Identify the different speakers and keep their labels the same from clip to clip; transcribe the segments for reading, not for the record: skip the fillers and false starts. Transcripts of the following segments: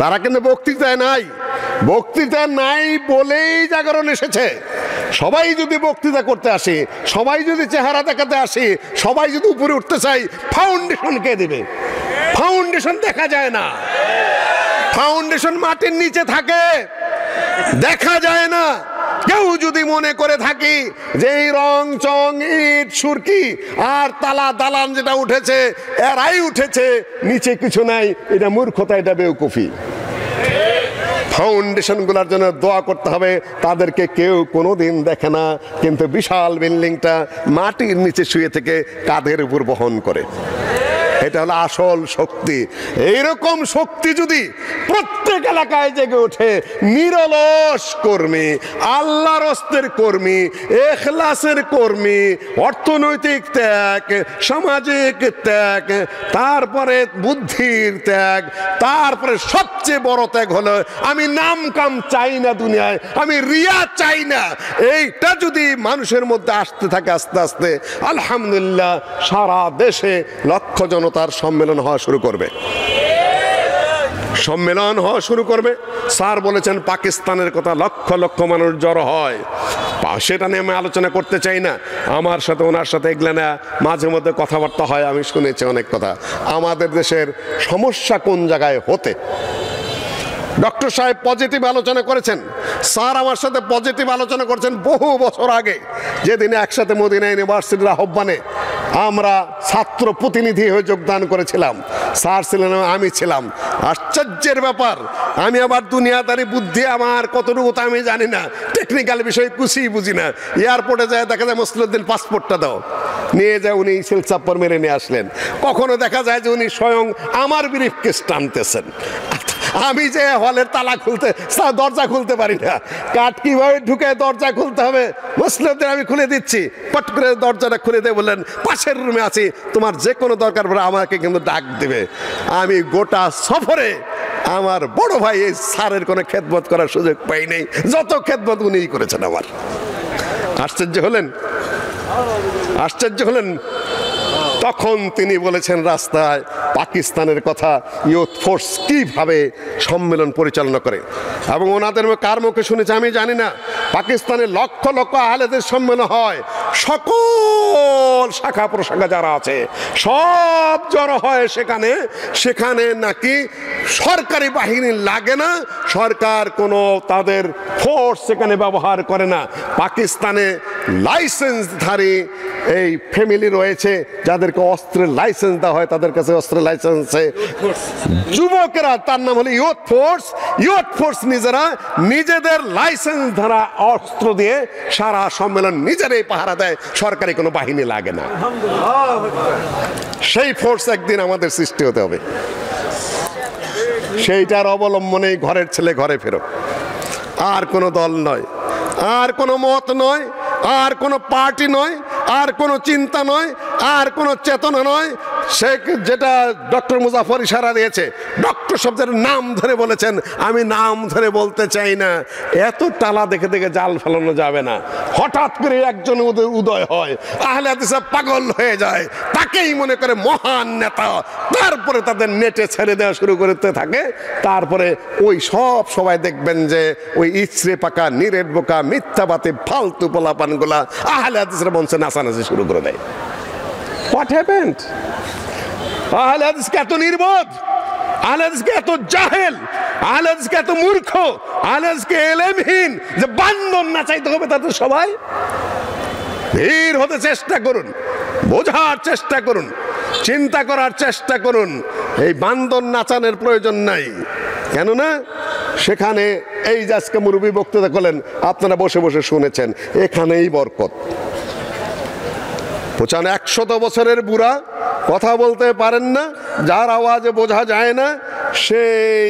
Speaker 1: তারা কিন্তু বক্তৃতায় নাই, বক্তৃতা নাই বলেই জাগরণ এসেছে। সবাই যদি বক্তৃতা করতে আসে, সবাই যদি চেহারা দেখাতে আসে, সবাই যদি উপরে উঠতে চাই, ফাউন্ডেশন কে দিবে? ফাউন্ডেশন দেখা যায় না, ফাউন্ডেশন মাটির নিচে থাকে, দেখা যায় না। কেউ যদি মনে করে থাকি যে এই রং চং ইট সুরকি আর তালা দালান যেটা উঠেছে এরাই উঠেছে, নিচে কিছু নাই, এটা মূর্খতা, এটা বেউকুফি। ফাউন্ডেশন গুলার জন্য দোয়া করতে হবে। তাদেরকে কেউ কোনোদিন দেখে না, কিন্তু বিশাল বিল্ডিংটা মাটির নিচে শুয়ে থেকে কাঁধের উপর বহন করে। এটা হলো আসল শক্তি। এইরকম শক্তি যদি প্রত্যেক এলাকায় জেগে ওঠে, নিরলস কর্মী, আল্লাহর রাস্তার কর্মী, ইখলাসের কর্মী, অর্থনৈতিক ত্যাগ, সামাজিক ত্যাগ, তারপরে বুদ্ধির ত্যাগ, তারপরে সবচেয়ে বড় ত্যাগ হলো আমি নাম কাম চাই না দুনিয়ায়, আমি রিয়া চাই না। এইটা যদি মানুষের মধ্যে আসতে থাকে আস্তে আস্তে, আলহামদুলিল্লাহ সারা দেশে লক্ষ জনতার সম্মেলন হওয়া শুরু করবে, সম্মেলন হওয়া শুরু করবে। স্যার বলেছেন পাকিস্তানের কথা, লক্ষ লক্ষ মানুষ জড়ো হয়, সেটা নিয়ে আমি আলোচনা করতে চাই না। আমার সাথে ওনার সাথে এগুলো না মাঝে মধ্যে কথাবার্তা হয়, আমি শুনেছি অনেক কথা। আমাদের দেশের সমস্যা কোন জায়গায় হতে ডক্টর সাহেব পজিটিভ আলোচনা করেছেন, স্যার আমার সাথে পজিটিভ আলোচনা করেছেন বহু বছর আগে, যেদিনে একসাথে মদিনা ইউনিভার্সিটির আহ্বানে আমরা ছাত্র প্রতিনিধি হয়ে যোগদান করেছিলাম। স্যার ছিলেন, আমি ছিলাম। আশ্চর্যের ব্যাপার, আমি আবার দুনিয়াদারি বুদ্ধি আমার কতটুকু তা আমি জানি না, টেকনিক্যাল বিষয় কিছুই বুঝি না। এয়ারপোর্টে যায় দেখা যায় মুসলিউদ্দিন পাসপোর্টটা দাও, নিয়ে যায়, উনি সিল চাপ্পর মেরে নিয়ে আসলেন। কখনো দেখা যায় যে উনি স্বয়ং আমার ব্রিফকেস টানতেছেন, আমি যে হলের তালা খুলতে, দরজা খুলতে পারি না, কাঠ কিভাবে ঢুকে দরজা খুলতে হবে মুসলিমদের আমি খুলে দিচ্ছি, পট করে দরজাটা খুলে দিয়ে বললেন পাশের রুমে আছি, তোমার যে কোনো দরকার পড়ে আমাকে কিন্তু ডাক দেবে। আমি গোটা সফরে আমার বড় ভাই এই স্যারের কোনো খেদমত করার সুযোগ পাই নাই, যত খেদমত উনিই করেছেন আমার। আশ্চর্য হলেন, আশ্চর্য হলেন। তখন তিনি বলেছেন রাস্তায় পাকিস্তানের কথা, ইউথ ফোর্স কিভাবে সম্মেলন পরিচালনা করে, এবং ওনাদের কার মুখে শুনেছে আমি জানি না। পাকিস্তানে লক্ষ লক্ষ আহলেদের সম্মেলন হয়, সকল শাখা প্রশাখা যারা আছে সব জড়ো হয় সেখানে। সেখানে নাকি সরকারি বাহিনী লাগে না, সরকার কোনো তাদের ফোর্স সেখানে ব্যবহার করে না। পাকিস্তানে লাইসেন্সধারী এই ফ্যামিলি রয়েছে যাদেরকে অস্ত্রের লাইসেন্স দেওয়া হয়, তাদের কাছে অস্ত্রের লাইসেন্সে যুবকেরা, তার নাম হলো ইউথ ফোর্স। ইউথ ফোর্স নিজেরা নিজেদের লাইসেন্স ধারা অস্ত্র দিয়ে সারা সম্মেলন নিজেরাই পাহারা দেয়, সরকারি কোনো বাহিনী লাগে না। সেই ফোর্স একদিন আমাদের সৃষ্টি হতে হবে, সেইটার অবলম্বনেই ঘরের ছেলে ঘরে ফেরো। আর কোনো দল নয়, আর কোনো মত নয়, আর কোনো পার্টি নয়, আর কোনো চিন্তা নয়, আর কোনো চেতনা নয়। শেখ যেটা ডক্টর মুজাফর ইশারা দিয়েছে, ডক্টর শব্দের নাম ধরে বলেছেন, আমি নাম ধরে বলতে চাই না। এত টালা দেখে দেখে জাল ফেলানো যাবে না। হঠাৎ করে একজন উদয় হয়, আহলে হাদিস পাগল হয়ে যায়, তাকেই মনে করে মহান নেতা, তারপরে তাদের নেটে ছেড়ে দেওয়া শুরু করতে থাকে। তারপরে ওই সব সবাই দেখবেন যে ওই ইচড়ে পাকা নিরেট বোকা মিথ্যাবাদী ফালতু পোলাপানগুলা আহলে হাদিসের মঞ্চে নাচানাচি শুরু করে দেয়। What happened? আহলে হাদিসকে এত নির্বোধ, আহলে হাদিসকে এত জাহেল, আহলে হাদিসকে এত মূর্খ, আহলে হাদিসকে এলেমহীন যে বান্দর নাচাইতে হবে তাদের সবাই। ধীর হতে চেষ্টা করুন, বোঝার চেষ্টা করুন, চিন্তা করার চেষ্টা করুন। এই বান্দর নাচানোর প্রয়োজন নাই। কেননা সেখানে এই যে আজকে মুরব্বী বক্তৃতা করলেন, আপনারা বসে বসে শুনেছেন, এখানেই বরকত। 100 বছরের বুড়া, কথা বলতে পারেন না, যার আওয়াজে বোঝা যায় না, সেই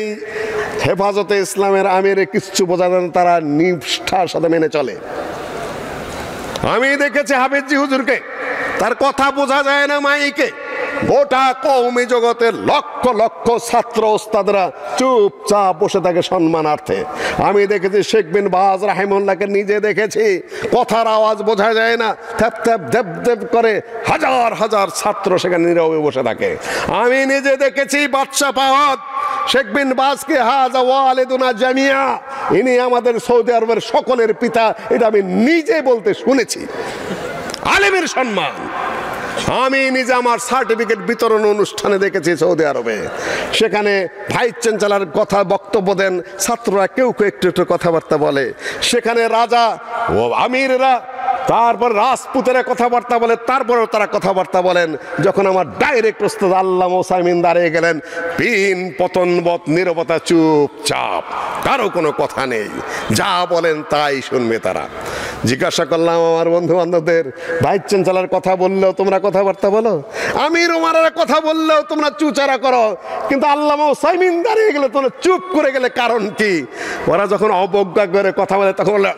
Speaker 1: হেফাজতে ইসলামের আমিরে কিচ্ছু বোঝা যায় না, তারা নিষ্ঠার সাথে মেনে চলে। আমি দেখেছি হাফেজি হুজুরকে, তার কথা বোঝা যায় না মাইকে। গোটা কওমি জগতের লক্ষ লক্ষ ছাত্র ওস্তাদরা চুপচাপ বসে থাকে সম্মানার্থে। আমি দেখেছি শেখ বিন বাজ রাহিমাহুল্লাহকে নিজে দেখেছি, কথার আওয়াজ বোঝা যায় না, থ্যাপ থ্যাপ দেব দেব করে হাজার হাজার ছাত্র সেখানে নীরবে বসে থাকে। আমি নিজে দেখেছি বাদশাহ ফাহাদ শেখ বিন বাজকে হাযা ওয়ালিদুনা জামিয়া, ইনি আমাদের সৌদি আরবের সকলের পিতা, এটা আমি নিজে বলতে শুনেছি। আলেমের সম্মান আমি নিজে আমার সার্টিফিকেট বিতরণ অনুষ্ঠানে দেখেছি সৌদি আরবে। সেখানে ভাইস চ্যান্সেলর কথা বক্তব্য দেন, ছাত্ররা কেউ কেউ একটু একটু কথাবার্তা বলে। সেখানে রাজা ও আমিররা, তারপর রাজপুতেরা কথাবার্তা বলে, তারপরেও তারা কথাবার্তা বলেন। যখন আমার ডাইরেক্ট ওস্তাদ আল্লামা ওসাইমিন দাঁড়িয়ে গেলেন, পিন পতনবৎ নীরবতা, চুপচাপ, কারো কোনো কথা নেই, যা বলেন তাই শুনবে তারা। জিজ্ঞাসা করলাম আমার বন্ধু বান্ধবদের, ভাইস চ্যান্সেলর কথা বললেও তোমরা কথাবার্তা বলো, আমির ওমারেরা কথা বললেও তোমরা চুচারা করো, কিন্তু আল্লামা ওসাইমিন দাঁড়িয়ে গেলে তোমরা চুপ করে গেলে কারণ কি? ওরা যখন অবজ্ঞা করে কথা বলে তখন বলে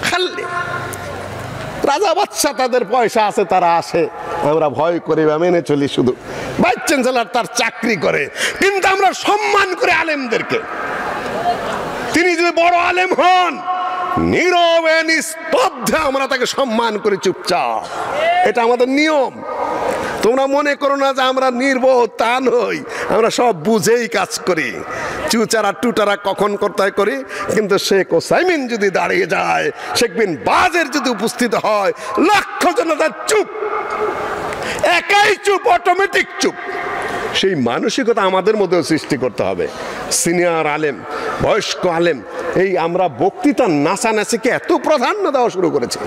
Speaker 1: খাল্লি রাজা বাদশা, তাদের পয়সা আছে, তারা আসে, আমরা ভয় করি বা মেনে চলি। শুধু ভাইস চ্যান্সেলর তার চাকরি করে, কিন্তু আমরা সম্মান করে আলেমদেরকে। তিনি যদি বড় আলেম হন, নীরবে নিস্তব্ধে আমরা তাকে সম্মান করি, চুপচাপ। এটা আমাদের নিয়ম। তোমরা মনে করো না যে আমরা নির্বোধ, তা নই, আমরা সব বুঝেই কাজ করি। চুচারা টুটারা কখন করতে করি, কিন্তু শেখ ওসাইমিন যদি দাঁড়িয়ে যায়, শেখ বিন বাজের যদি উপস্থিত হয়, লক্ষ জনতা চুপ, একাই চুপ, অটোমেটিক চুপ। সেই মানসিকতা আমাদের মধ্যেও সৃষ্টি করতে হবে। সিনিয়র আলেম, বয়স্ক আলেম, এই আমরা বক্তৃতা নাচানাচিকে এত প্রাধান্য দেওয়া শুরু করেছি।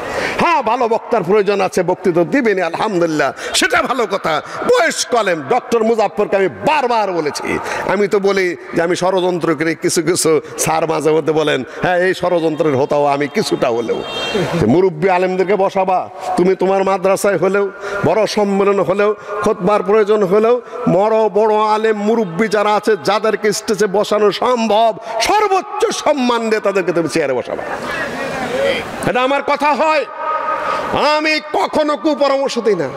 Speaker 1: হ্যাঁ, ভালো বক্তার প্রয়োজন আছে, বক্তৃতা দিবেন, আলহামদুলিল্লাহ, সেটা ভালো কথা। বয়স্ক আলেম ডক্টর মুজাফফরকে আমি বারবার বলেছি, আমি তো বলি যে আমি ষড়যন্ত্র করি, কিছু কিছু স্যার মাঝে মধ্যে বলেন হ্যাঁ এই ষড়যন্ত্রের হতাও আমি কিছুটা হলেও। মুরব্বী আলেমদেরকে বসাবা, তুমি তোমার মাদ্রাসায় হলেও, বড় সম্মেলন হলেও, খুতবার প্রয়োজন হলেও, বড় আলেম মুরব্বী যারা আছে, যাদেরকে স্টেজে বসানো সম্ভব, সর্বোচ্চ সম্মান দিয়ে তাদেরকে তুমি চেয়ারে বসাবা। এটা আমার কথা হয়। আমি কখনো কুপরামর্শ দিই না,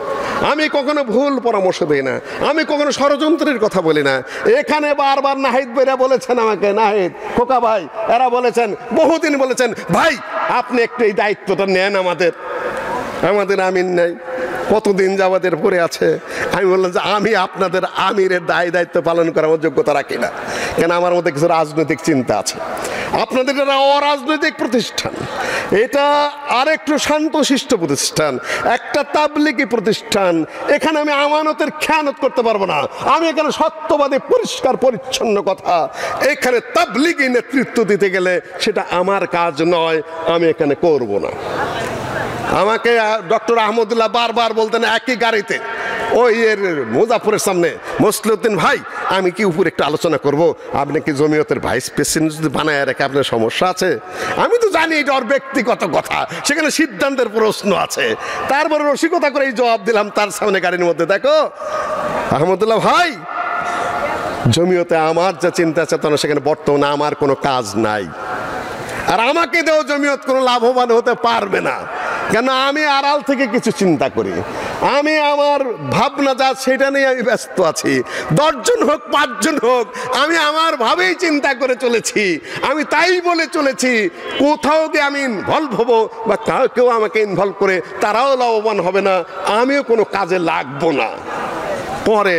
Speaker 1: আমি কখনো ভুল পরামর্শ দিই না, আমি কখনো ষড়যন্ত্রের কথা বলি না। এখানে বারবার নাহিদ ভাইরা বলেছেন আমাকে, নাহিদ খোকা ভাই এরা বলেছেন, বহুদিন বলেছেন, ভাই আপনি একটু এই দায়িত্বটা নেন, আমাদের আমির নাই, কতদিন যাবাদের পরে আছে। আমি বললাম যে আমি আপনাদের আমিরের দায়িত্ব পালন করার যোগ্যতা রাখি না, কেন আমার মধ্যে কিছু রাজনৈতিক চিন্তা আছে। আপনাদের এটা অরাজনৈতিক প্রতিষ্ঠান, এটা আরেকটু শান্তশিষ্ট প্রতিষ্ঠান, একটা তাবলিগি প্রতিষ্ঠান। এখানে আমি আমানতের খেয়ানত করতে পারবো না। আমি এখানে সত্যবাদী, পরিষ্কার পরিচ্ছন্ন কথা, এখানে তাবলিগি নেতৃত্ব দিতে গেলে সেটা আমার কাজ নয়, আমি এখানে করব না। আমাকে ডক্টর আহমদুল্লাহ বারবার বলতেন একই গাড়িতে, ওই এর মুজাফরের সামনে, মসলিউদ্দিন ভাই আমি কি উপরে একটু আলোচনা করব, আপনি কি জমিয়তের ভাইস প্রেসিডেন্ট যদি বানায় রেখে আপনার সমস্যা আছে? আমি তো জানি এটা ওর ব্যক্তিগত কথা, সেখানে সিদ্ধান্তের প্রশ্ন আছে। তারপরে রসিকতা করে এই জবাব দিলাম তার সামনে গাড়ির মধ্যে, দেখো আহমদুল্লাহ ভাই, জমিয়তে আমার যা চিন্তা আছে তখন সেখানে বর্তমানে আমার কোনো কাজ নাই, আর আমাকে দেও জমিয়ত কোনো লাভবান হতে পারবে না, কেন আমি আড়াল থেকে কিছু চিন্তা করি। আমি আমার ভাবনা যা সেটা নিয়ে আমি ব্যস্ত আছি। 10 জন হোক 5 জন হোক, আমি আমার ভাবেই চিন্তা করে চলেছি, আমি তাই বলে চলেছি। কোথাও গিয়ে আমি ইনভলভ হব বা কেউ আমাকে ইনভলভ করে তারাও লাভবান হবে না, আমিও কোনো কাজে লাগবো না। পরে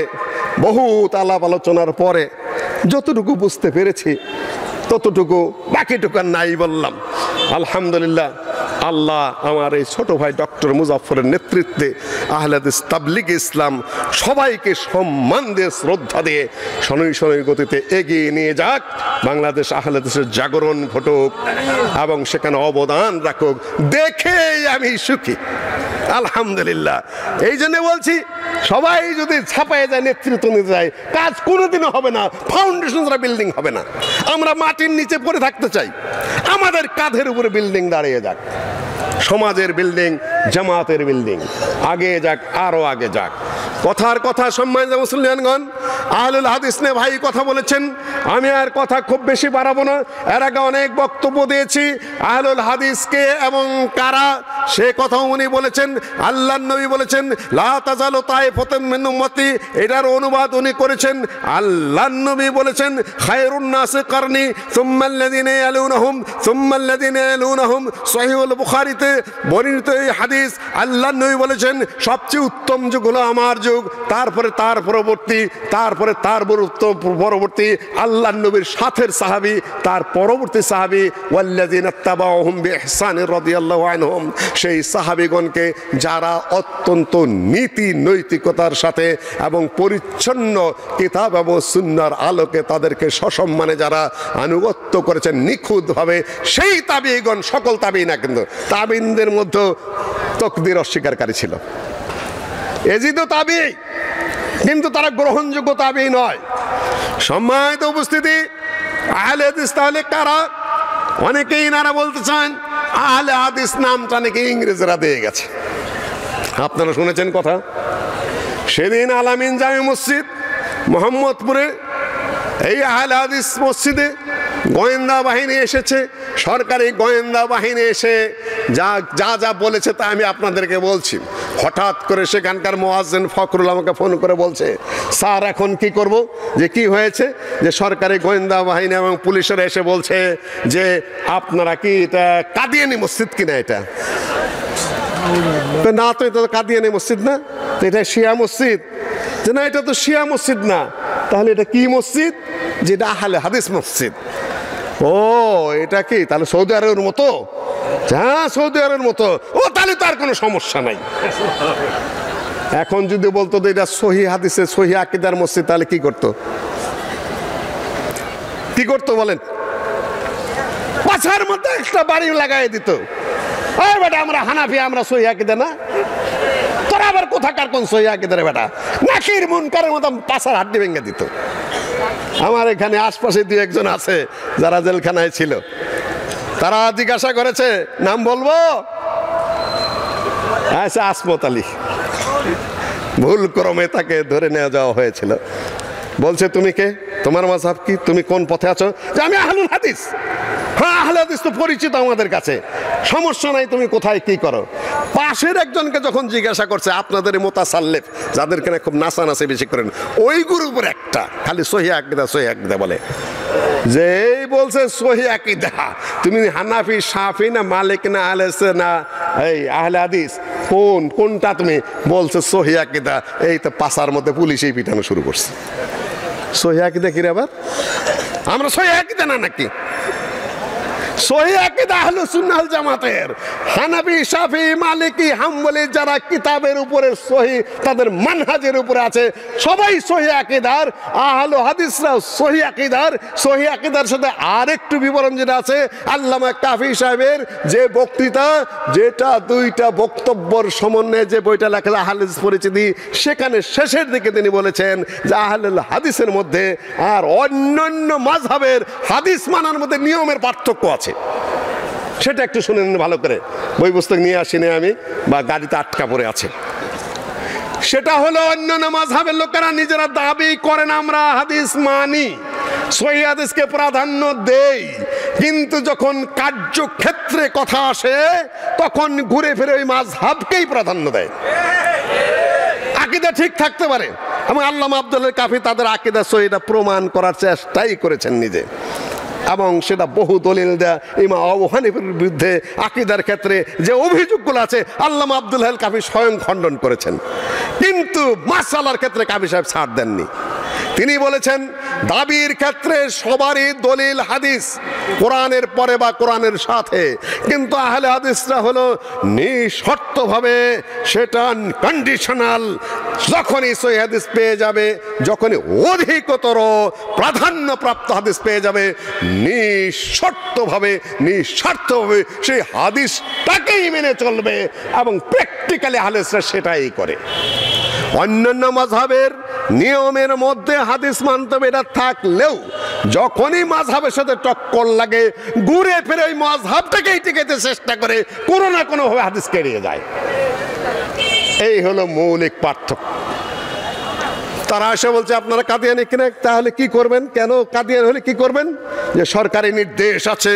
Speaker 1: বহুত আলাপ আলোচনার পরে যতটুকু বুঝতে পেরেছি ততটুকু, বাকিটুকু নাই বললাম। আলহামদুলিল্লাহ, আল্লাহ আমার এই ছোট ভাই ডক্টর মুজাফফরের নেতৃত্বে আহলে হাদিস তাবলিগ ইসলাম সবাইকে সম্মান দিয়ে, শ্রদ্ধা দিয়ে শনৈ শনৈ গতিতে এগিয়ে নিয়ে যাক। বাংলাদেশ আহলে হাদিসের জাগরণ ঘটুক এবং সেখানে অবদান রাখুক, দেখেই আমি সুখী। আলহামদুলিল্লাহ, এই জন্য বলছি সবাই যদি ছাপায় যায়, নেতৃত্ব নিতে যায়, কাজ কোনোদিনও হবে না, ফাউন্ডেশন ছাড়া বিল্ডিং হবে না। আমরা মাটির নিচে পড়ে থাকতে চাই, আমাদের কাঁধের উপরে বিল্ডিং দাঁড়িয়ে যাক, সমাজের বিল্ডিং, জামাতের বিল্ডিং আগে যাক, আরো আগে যাক। কথার কথা সম্মানিত মুসলিমগণ, আহলুল হাদিস নিয়ে ভাই কথা বলেছেন, আমি আর কথা খুব বেশি বাড়াবো না। এর আগে অনেক বক্তব্য দিয়েছি। আহলুল হাদিসকে এবং কারা সে কথাও উনি বলেছেন। আল্লাহর নবী বলেছেন লা তাজালু তাইফাতুম মিন উম্মতি, এটার অনুবাদ উনি করেছেন। আল্লাহর নবী বলেছেন খায়রুন নাসি কারনি সুম্মা আল্লাযিনা ইয়ালুনহুম সুম্মা আল্লাযিনা ইয়ালুনহুম। সহিহুল বুখারীতে বর্ণিত এই হাদিস, আল্লাহর নবী বলেছেন সবচেয়ে উত্তম যুগ হলো আমার যুগ, তারপরে তার পরবর্তী, তারপরে তার পরবর্তী আল্লাহর নবীর সাথের সাহাবী, তার পরবর্তী সাহাবী ওয়াল্লাযিনা তাবাউহুম বিইহসান রাদিয়াল্লাহু আনহুম। সেই সাহাবীগণকে যারা অত্যন্ত নীতি নৈতিকতার সাথে এবং পরিচ্ছন্ন কিতাব এবং সুন্নাহর আলোকে তাদেরকে সসম্মানে যারা আনুগত্য করেছেন নিখুঁতভাবে, সেই তাবিঈগণ, সকল তাবিঈ না কিন্তু তাবিঈনদের মধ্যে তাকদীর অস্বীকারী ছিল। এজিদও তাবিঈ, কিন্তু তারা গ্রহণযোগ্য তাবিঈ নয়। সম্মানিত উপস্থিতি, আহলে হাদিস তাহলে কারা? অনেকেই নারা বলতে চান আহলে হাদিস নামটা নাকি ইংরেজরা দিয়ে গেছে। আপনারা শুনেছেন কথা? সেদিন আলামিন জামে মসজিদ মোহাম্মদপুরে, এই আহলে হাদিস মসজিদে গোয়েন্দা বাহিনী এসেছে, সরকারি গোয়েন্দা বাহিনী এসে যা যা যা বলেছে তা আমি আপনাদেরকে বলছি। হঠাৎ করে সেখানকার মুয়াজ্জিন ফখরুল আমাকে ফোন করে বলছে, স্যার এখন কি করব? যে কি হয়েছে? যে সরকারি গোয়েন্দা বাহিনী এবং পুলিশেরা এসে বলছে যে আপনারা কি এটা কাদিয়ানি মসজিদ কিনা? এটা না, তো এটা তো কাদিয়ানি মসজিদ না, তো এটা শিয়া মসজিদ। যে না, এটা তো শিয়া মসজিদ না, তাহলে এটা কি মসজিদ? যেটা আহলে হাদিস মসজিদ। ও, এটা কি তাহলে সৌদি আরবের মতো? হ্যাঁ, সৌদি আরবের মতো। ও, তাহলে তো আর কোনো সমস্যা নাই। এখন যদি বলতো যে এটা সহি হাদিসে সহি আকীদার মসজিদ, তাহলে কি করতো? কি করতো বলেন? পাছার মধ্যে একটা বাড়ি লাগাই দিত, আরে বেটা আমরা হানাফি, আমরা সহি আকীদা না। তোরা আবার কোথাকার কোন সহি আকীদা রে বেটা? নাকির মুনকারের মতো পাছার হাড্ডি ভেঙে দিত। আমার এখানে আশপাশে দুই একজন আছে যারা জেলখানায় ছিল, তারা জিজ্ঞাসা করেছে, নাম বলবো? আচ্ছা, আসমত আলী। ভুল ক্রমে তাকে ধরে নিয়ে যাওয়া হয়েছিল। বলছে তুমি কে? তোমার মাযহাব কি? তুমি কোন পথে আছো? যে আমি আহলুল হাদিস। হ্যাঁ, আহলে হাদিস তো পরিচিত আমাদের কাছে, সমস্যা নাই, তুমি কোথায় কি করো? পাশের একজনকে যখন জিজ্ঞাসা করছে, আপনাদের মুতাসাল্লিফ যাদেরকে খুব নাচানাচি বেশি করেন, ওই গ্রুপের একটা খালি সহি আকীদা সহি আকীদা বলে, যে এই বলছে সহি আকীদা, তুমি হানাফি, শাফি না মালিক না আহলে না এই আহলে হাদিস কোনটা? তুমি বলছে সহি আকীদা। এই তো পাছার মধ্যে পুলিশেই পিটানো শুরু করছে। সহি আকীদা কি রে? আবার আমরা সহি আকীদা না নাকি? সহি আকীদা আহলুস সুন্নাহ ওয়াল জামাতের হানাফি, শাফি, মালিকি, হাম্বলি যারা কিতাবের উপরে সহি, তাদের মানহাজের উপরে আছে, সবাই সহি আকীদার। আহলু হাদিসরাও সহি আকীদার। সহি আকীদার সাথে আরেকটু বিবরণ যেটা আছে, আল্লামা কাফি সাহেবের যে বক্তৃতা, যেটা দুইটা বক্তব্যর সমন্বয়ে যে বইটা লেখা আহলে হাদিস পরিচিতি, সেখানে শেষের দিকে তিনি বলেছেন যে আহলুল হাদিসের মধ্যে আর অন্যান্য মাযহাবের হাদিস মানার মধ্যে নিয়মের পার্থক্য আছে। সেটা একটু শুনে নিন ভালো করে। বই পুস্তক নিয়ে আসিনি আমি, বা গাড়িতে আটকা পড়ে আছে। সেটা হলো অন্যান্য মাযহাবের লোকেরা নিজেরা দাবি করেন আমরা হাদিস মানি, সহিহ হাদিসকে প্রাধান্য দেই, কিন্তু যখন কার্যক্ষেত্রে কথা আসে তখন ঘুরে ফিরে ওই মাযহাবকেই প্রাধান্য দেয়। আকীদা ঠিক থাকতে পারে, এবং আল্লামা আব্দুল কাফি তাদের আকীদা সহিহটা প্রমাণ করার চেষ্টাই করেছেন নিজে, এবং সেটা বহু দলিল দেয়া ইমাম আবু হানিফার বিরুদ্ধে আকীদার ক্ষেত্রে যে অভিযোগগুলো আছে আল্লামা আব্দুল কাফি স্বয়ং খণ্ডন করেছেন। কিন্তু মাসআলার ক্ষেত্রে কাফি সাহেব ছাড় দেননি। তিনি বলেছেন দাবির ক্ষেত্রে সবারই দলিল হাদিস, কোরআনের পরে বা কোরআনের সাথে, কিন্তু আহলে হাদিসরা হলো নিঃশর্তভাবে, সেটা কন্ডিশনাল, যখনই সহিহ হাদিস পেয়ে যাবে, যখনই অধিকতর প্রাধান্যপ্রাপ্ত হাদিস পেয়ে যাবে, নিঃশর্তভাবে নিঃস্বার্থভাবে সেই হাদিসটাকেই মেনে চলবে, এবং প্র্যাকটিক্যালি আহলে হাদিসরা সেটাই করে। অন্যান্য মাযহাবের নিয়মের মধ্যে হাদিস মানতে হবে এটা থাকলেও, যখনই মাযহাবের সাথে টক্কর লাগে ঘুরে ফিরে ওই মাযহাবটাকেই টিকাতে চেষ্টা করে, কোনো না কোনো ভাবে হাদিসকে এড়িয়ে যায়। এই হলো মৌলিক পার্থক্য। তারা এসে বলছে আপনারা কাদিয়ানি কিনা, তাহলে কি করবেন, কেন কাদিয়ানি হলে কি করবেন? যে সরকারি নির্দেশ আছে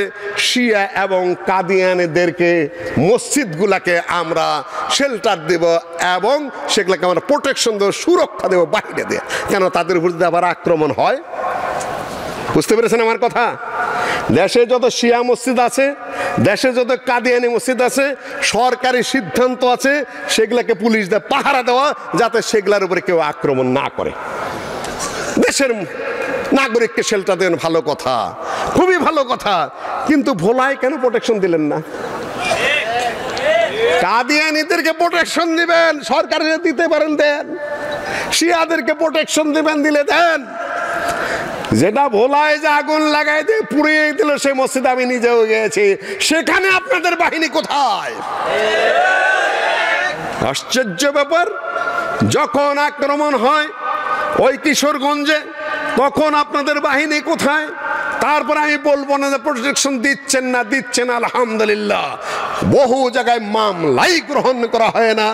Speaker 1: শিয়া এবং কাদিয়ানিদেরকে মসজিদগুলাকে আমরা শেল্টার দেব এবং সেগুলোকে আমরা প্রোটেকশন দেবো, সুরক্ষা দেবো বাইরে দিয়ে, কেন তাদের উপর যদি আবার আক্রমণ হয়। বুঝতে পেরেছেন আমার কথা? দেশে যত শিয়া মসজিদ আছে, দেশে যত কাদিয়ানি মসজিদ আছে, সরকারি সিদ্ধান্ত আছে সেগুলোকে পুলিশ দিয়ে পাহারা দেওয়া, যাতে সেগুলোর উপরে কেউ আক্রমণ না করে। দেশের নাগরিককে শেল্টার দেন, ভালো কথা, খুবই ভালো কথা, কিন্তু ভোলায় কেন প্রোটেকশন দিলেন না? কাদিয়ানিদেরকে প্রোটেকশন দিবেন, সরকারের দিতে পারেন দেন, শিয়াদেরকে প্রোটেকশন দিবেন, দিলে দেন। যেটা ভোলায় যে আগুন লাগাই দিয়ে পুড়িয়ে দিল সেই মসজিদে আমি নিজেও গিয়েছি, সেখানে আপনাদের বাহিনী কোথায়? আশ্চর্য ব্যাপার, যখন আক্রমণ হয় ওই কিশোরগঞ্জে তখন আপনাদের বাহিনী কোথায়? তারপরে আমি বলবো না যে প্রোটেকশন দিচ্ছেন না, দিচ্ছেন আলহামদুলিল্লাহ, বহু জায়গায় মামলাই গ্রহণ করা হয় না।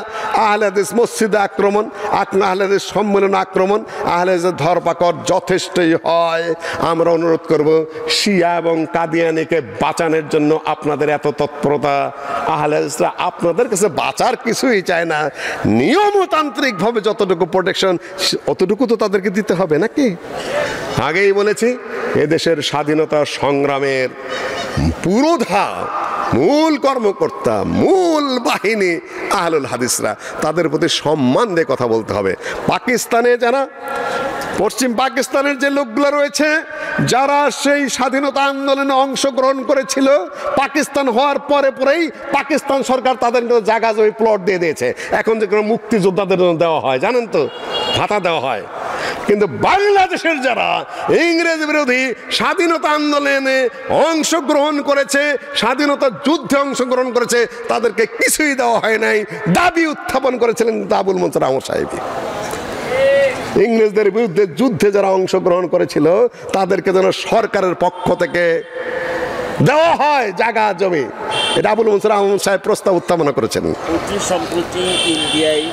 Speaker 1: আহলে হাদিস মসজিদে আক্রমণ, আহলে হাদিস সম্মেলন আক্রমণ, আহলে হাদিসের ধরপাকড় যথেষ্টই হয়। আমরা অনুরোধ করব শিয়া এবং কাদিয়ানিকে বাঁচানোর জন্য আপনাদের এত তৎপরতা, আহলে হাদিসরা আপনাদের কাছে বাঁচার কিছুই চায় না, নিয়মতান্ত্রিকভাবে যতটুকু প্রোটেকশন অতটুকু তো তাদেরকে দিতে হবে নাকি? আগেই বলেছি এদেশের স্বাধীনতা সংগ্রামের পুরোধা মূল কর্মকর্তা, মূল বাহিনী আহলুল হাদিসরা, তাদের প্রতি সম্মান দিয়ে কথা বলতে হবে। পাকিস্তানে যারা, পশ্চিম পাকিস্তানের যে লোকগুলো রয়েছে যারা সেই স্বাধীনতা আন্দোলনে অংশগ্রহণ করেছিল, পাকিস্তান হওয়ার পরে পরেই পাকিস্তান সরকার তাদের জায়গা জমি প্লট দিয়ে দিয়েছে। এখন যে কোনো মুক্তিযোদ্ধাদের দেওয়া হয়, জানেন তো, ভাতা দেওয়া হয়। কিন্তু বাংলাদেশের যারা ইংরেজ বিরোধী স্বাধীনতা আন্দোলনে অংশগ্রহণ করেছে, স্বাধীনতা যুদ্ধে অংশগ্রহণ করেছে, তাদেরকে কিছুই দেওয়া হয় নাই। দাবি উত্থাপন করেছিলেন আবুল মনসুর আহমদ সাহেব। ইংরেজদের বিরুদ্ধে যুদ্ধে যারা অংশগ্রহণ করেছিল তাদেরকে যেন সরকারের পক্ষ থেকে দেওয়া হয় জায়গা জমি, এটা আবুল মনসুর আহমদ সাহেব প্রস্তাব উত্থাপন করেছেন।
Speaker 2: সম্প্রতি ইন্ডিয়ায়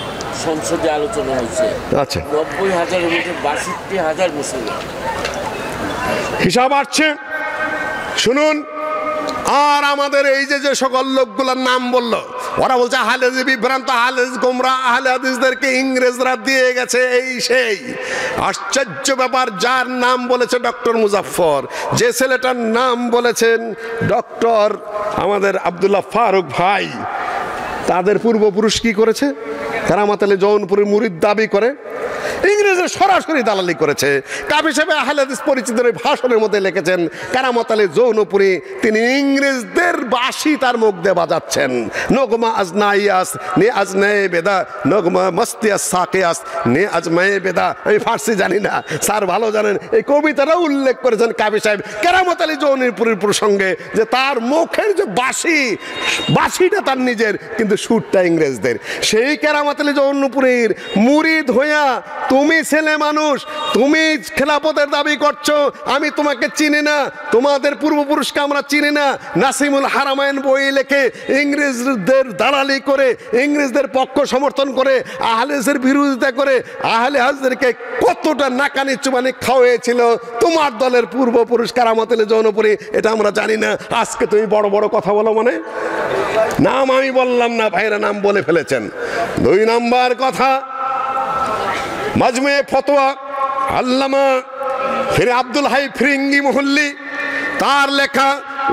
Speaker 2: সংসদে আলোচনা হয়েছে,
Speaker 1: আচ্ছা,
Speaker 2: 90,000-এর মধ্যে 62,000 মুসলমান।
Speaker 1: হিসাব আসছে, শুনুন। আর আমাদের এই যে সকল লোকগুলোর নাম বললো, ওরা বলছে আহলে হাদিস বিভ্রান্ত, আহলে হাদিস গোমরা, আহলে হাদিসদেরকে ইংরেজরা দিয়ে গেছে এই সেই। আশ্চর্য ব্যাপার, যার নাম বলেছে ডক্টর মুজাফফর, যে ছেলেটার নাম বলেছেন ডক্টর আমাদের আব্দুল্লাহ ফারুক ভাই, তাদের পূর্বপুরুষ কি করেছে? কারামাত আলী জৌনপুরের মুরিদ দাবি করে ইংরেজরা সরাসরি দালালি করেছে। কাবি সাহেব আহলে হাদিস পরিচিতের ভাষণের মধ্যে লিখেছেন কারামাত আলী জৌনপুরি তিনি ইংরেজদের বাঁশি তার মুখ দিয়ে বাজাচ্ছেন। নগমা আজনাইয়াস নে আজনায়ে বেদা, নগমা মস্তিয়াস সাকিয়াস নে আজমায়ে বেদা। আমি ফার্সি জানি না, স্যার ভালো জানেন। এই কবিতাটাও উল্লেখ করেছেন কাবি সাহেব কারামাত আলী জৌনপুরির প্রসঙ্গে, যে তার মুখের যে বাঁশি, বাঁশিটা তার নিজের কিন্তু সুরটা ইংরেজদের। সেই কারামাত আলী জৌনপুরির মুরিদ হইয়া তুমি ছেলে মানুষ, তুমি খেলাফতের দাবি করছো, আমি তোমাকে চিনি না, তোমাদের পূর্বপুরুষকে আমরা চিনি না। নাসিমুল হারামাইন বই লেখে ইংরেজদের দালালি করে, ইংরেজদের পক্ষ সমর্থন করে, আহলে হাদিসের বিরোধিতা করে আহলে হাদিসদেরকে কতটা নাকানি চুবানি খাওয়াইছিল তোমার দলের পূর্বপুরুষ কারামাত আলী জৌনপুরি, এটা আমরা জানি না। আজকে তুমি বড় বড় কথা বলো, মানে নাম আমি বললাম না, ভাইরা নাম বলে ফেলেছেন। 2 নম্বর কথা, মাজমুয়ে ফতোয়া আল্লামা ফিরে আব্দুল হাই ফিরিঙ্গি মুহল্লি তার লেখা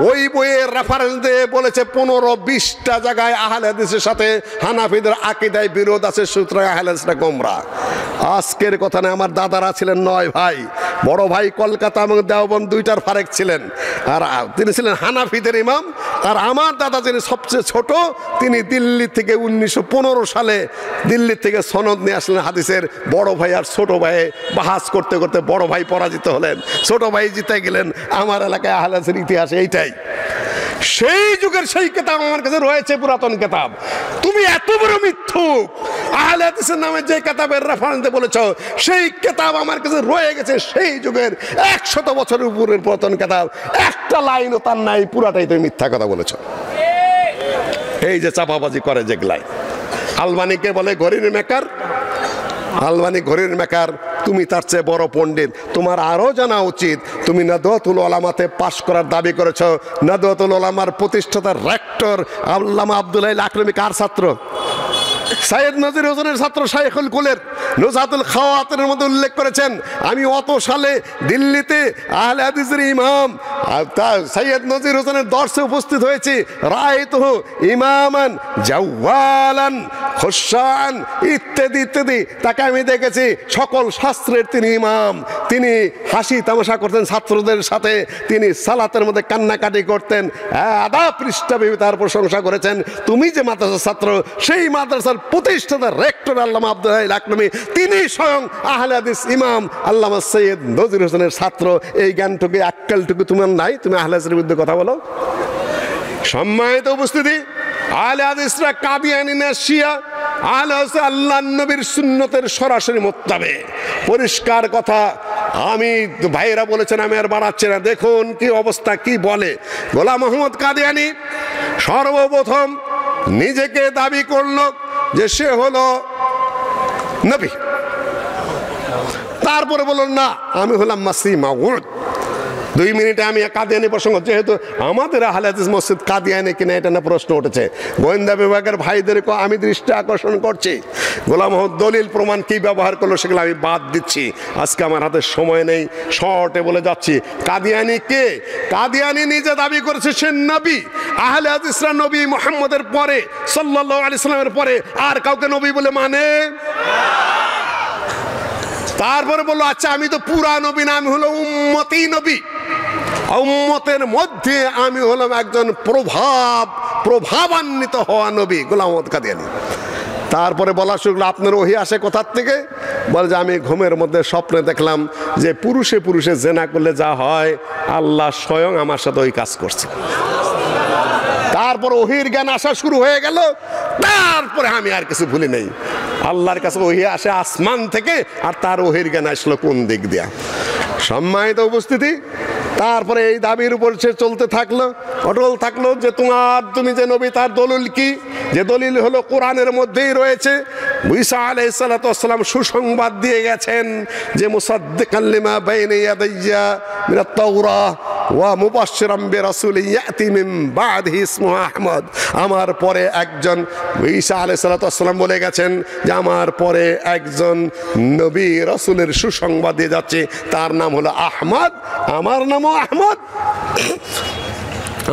Speaker 1: ওই বইয়ের রেফারেন্স দিয়ে বলেছে 15-20টা জায়গায় আহলে হাদিসের সাথে হানাফিদের আকীদায় বিরোধ আছে, সুতরাং আহলে হাদিসরা গোমরা। আজকের কথা না, আমার দাদারা ছিলেন 9 ভাই, বড় ভাই কলকাতা এবং দেওবন্দ 2টার ফারেক ছিলেন, আর তিনি ছিলেন হানাফিদের ইমাম। আর আমার দাদা যিনি সবচেয়ে ছোট, তিনি দিল্লি থেকে 1915 সালে দিল্লি থেকে সনদ নিয়ে আসলেন হাদিসের। বড় ভাই আর ছোট ভাই বাহাস করতে করতে বড় ভাই পরাজিত হলেন, ছোট ভাই জিতে গেলেন। আমার এলাকায় আহলে হাদিসের ইতিহাস এইটাই। সেই যুগের সেই কিতাব আমার কাছে রয়েছে, পুরাতন কিতাব। তুমি এত বড় মিথ্যুক, আহলে হাদিসের নামে যে কিতাবের রেফারেন্স বলেছ সেই কিতাব আমার কাছে রয়ে গেছে সেই যুগের 100 বছরের উপরের পুরাতন কিতাব, একটা লাইনও তার নাই, পুরাটাই তুমি মিথ্যা কথা বলেছ। এই যে চাপাবাজি করে যেগুলাই, আলবানিকে বলে ঘড়ির মেকার, আলবানি ঘড়ির মেকার, তুমি তার চেয়ে বড় পণ্ডিত, তোমার আরও জানা উচিত। তুমি নাদওয়াতুল উলামাতে পাশ করার দাবি করেছ। নাদওয়াতুল উলামার প্রতিষ্ঠাতা রেক্টর আল্লামা আব্দুল্লাহ আকরামী কার ছাত্র? সাইয়েদ নজির হোসেনের ছাত্র শাইখুল কুলের নুজহাতুল খাওয়াতিনের মধ্যে উল্লেখ করেছেন, আমি অত সালে দিল্লিতে আহলে হাদিসের ইমাম সাইয়েদ নজির হোসেনের দর্শে উপস্থিত হয়েছি। রায়তুহু ইমামান জাওয়ালান খুশান ইত্যাদি ইত্যাদি, তাকে আমি দেখেছি সকল শাস্ত্রের তিনি ইমাম। তিনি হাসি তামাশা করতেন ছাত্রদের সাথে, তিনি সালাতের মধ্যে কান্নাকাটি করতেন। আধা পৃষ্ঠা ভেবে তার প্রশংসা করেছেন। তুমি যে মাদ্রাসার ছাত্র, সেই মাদ্রাসার প্রতিষ্ঠাতা রেক্টর আল্লামা আব্দুল্লাহ আকরামী, তিনি স্বয়ং আহলে হাদিস ইমাম আল্লামা সৈয়দ নজির হোসেনের ছাত্র। এই জ্ঞানটুকু আক্কেলটুকু তোমার নাই, তুমি আহলে হাদিসের বিরুদ্ধে কথা বলো? সম্মানিত উপস্থিতি, আহলে হাদিসরা কাদিয়ানী না শিয়া? আহলে হাদিস আল্লাহর নবীর সুন্নতের সরাসরি মোত্তাবে, পরিষ্কার কথা। আমি ভাইয়েরা বলেছেন, আমি আর বাড়াচ্ছি না। দেখুন কি অবস্থা, কি বলে। গোলাম মোহাম্মদ কাদিয়ানী সর্বপ্রথম নিজেকে দাবি করল যে সে হলো নবী, তারপরে বলল না আমি হলাম মাসিহ মাউউদ। 2 মিনিটে আমি কাদিয়ানী প্রসঙ্গ, যেহেতু আমাদের আহলে হাদিস মসজিদ কাদিয়ানী কিনা এটা না প্রশ্ন উঠেছে, গোয়েন্দা বিভাগের ভাইদেরকে আমি দৃষ্টি আকর্ষণ করছি। গোলাম মোহাম্মদ দলিল প্রমাণ কি ব্যবহার করলো সেগুলো আমি বাদ দিচ্ছি, আজকে আমার হাতে সময় নেই, শর্টে বলে যাচ্ছি। কাদিয়ানী কে? কাদিয়ানী নিজে দাবি করেছে সে নবী। আহলে হাদিসরা নবী মুহাম্মদের পরে, সাল্লাল্লাহু আলাইহি সাল্লামের পরে আর কাউকে নবী বলে মানে। তারপরে বললো আচ্ছা আমি তো পুরা নবী না, আমি হলো উম্মতি নবী। উম্মতের মধ্যে আমি হলাম একজন প্রভাবান্বিত হওয়া নবী, গোলাম মোহাম্মদ কাদিয়ানী। তারপরে বলা শুরু করলো আপনার ওহী আসে কোথার থেকে? বলে যে আমি ঘুমের মধ্যে স্বপ্নে দেখলাম যে পুরুষে পুরুষে জেনা করলে যা হয়, আল্লাহ স্বয়ং আমার সাথে ওই কাজ করছে। তারপর ওহীর জ্ঞান আসা শুরু হয়ে গেল। তারপরে আমি আর কিছু ভুলি নেই। আল্লাহর কাছে ওহী আসে আসমান থেকে, আর তার ওহীর জ্ঞান আসলো কোন দিক দিয়া। সম্মানিত উপস্থিতি, তারপরে এই দাবির উপর সে চলতে থাকলো, অটল থাকলো যে তুমি যে নবী তার দলিল কি? যে দলিল হলো কোরআনের মধ্যেই রয়েছে। ঈসা আলাইহিস সালাতু ওয়াস সালাম সুসংবাদ দিয়ে গেছেন যে মুসাদ্দিকান লিমা বাইনা ইয়াদাইয়া মিনাত তাওরাহ ওয়া মুবাশশিরাম বিরাসূলিন ইয়াতি মিন বাদিহি ইসমুহু আহমদ। আমার পরে একজন, ঈসা আলাইহিস সালাতু ওয়াস সালাম বলে গেছেন যে আমার পরে একজন নবী রাসূলের সুসংবাদ দিয়ে যাচ্ছে, তার নাম হলো আহমদ, আমার নামও আহমদ।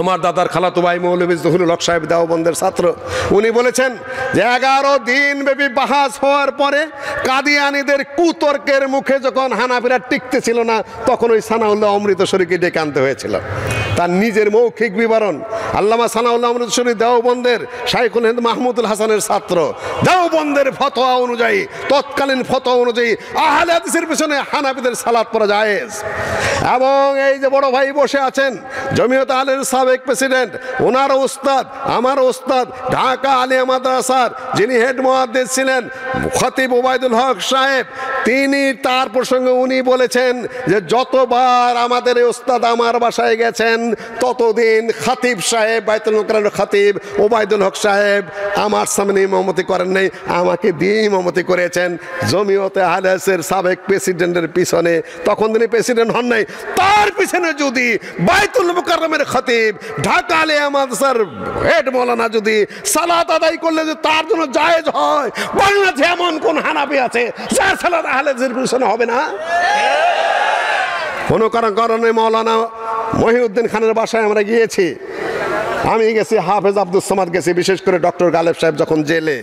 Speaker 1: আমার দাদার খালাতো ভাই মৌলভী জহুরুল হক সাহেব দেওবন্দের ছাত্র, উনি বলেছেন যে 11 দিন ব্যাপী বাহাস হওয়ার পরে কাদিয়ানীদের কুতর্কের মুখে যখন হানাফিরা টিকতে ছিল না, তখন ওই সানাউল্লাহ অমৃতসরীকে ডেকে আনতে হয়েছিল। তার নিজের মৌখিক বিবরণ। আল্লামা সানাউল্লাহ অমৃতসরী দেওবন্দের শাইখুল হিন্দ মাহমুদুল হাসানের ছাত্র। দেওবন্দের ফতোয়া অনুযায়ী, তৎকালীন ফতোয়া অনুযায়ী আহলে হাদিসের পিছনে হানাফিদের সালাত পড়া জায়েজ। এবং এই যে বড় ভাই বসে আছেন, জমিয়ত আহলের সাবেক প্রেসিডেন্ট, ওনার ওস্তাদ, আমার ওস্তাদ, ঢাকা আলিয়া মাদ্রাসার যিনি হেড মুহাদ্দিস ছিলেন খতিব ওবায়দুল হক সাহেব, তিনি তার প্রসঙ্গে উনি বলেছেন যে যতবার আমাদের ওস্তাদ আমার বাসায় গেছেন, ততদিন খতিব সাহেব, বাইতুল মুকাররমের খতিব ওবায়দুল হক সাহেব আমার সামনে ইমামতি করেন নাই, আমাকে দিয়ে ইমামতি করেছেন। জমিয়তে আহলে হাদিসের সাবেক প্রেসিডেন্টের পিছনে, তখন তিনি প্রেসিডেন্ট হন নাই, তার পিছনে যদি বাইতুল মুকাররমের খতিব, ঢাকা আলিয়া মাদ্রাসার হেড মাওলানা যদি সালাত আদায় করলে যে তার জন্য জায়েজ হয়, বাংলাদেশে এমন কোন হানাফি আছে যার সালাত আহলে হাদিসের পিছনে হবে না? কোনো কারণে মাওলানা মহিউদ্দিন খানের বাসায় আমরা গিয়েছি, আমি গেছি, হাফেজ আব্দুস সামাদ গেছি, বিশেষ করে ডক্টর গালেব সাহেব যখন জেলে,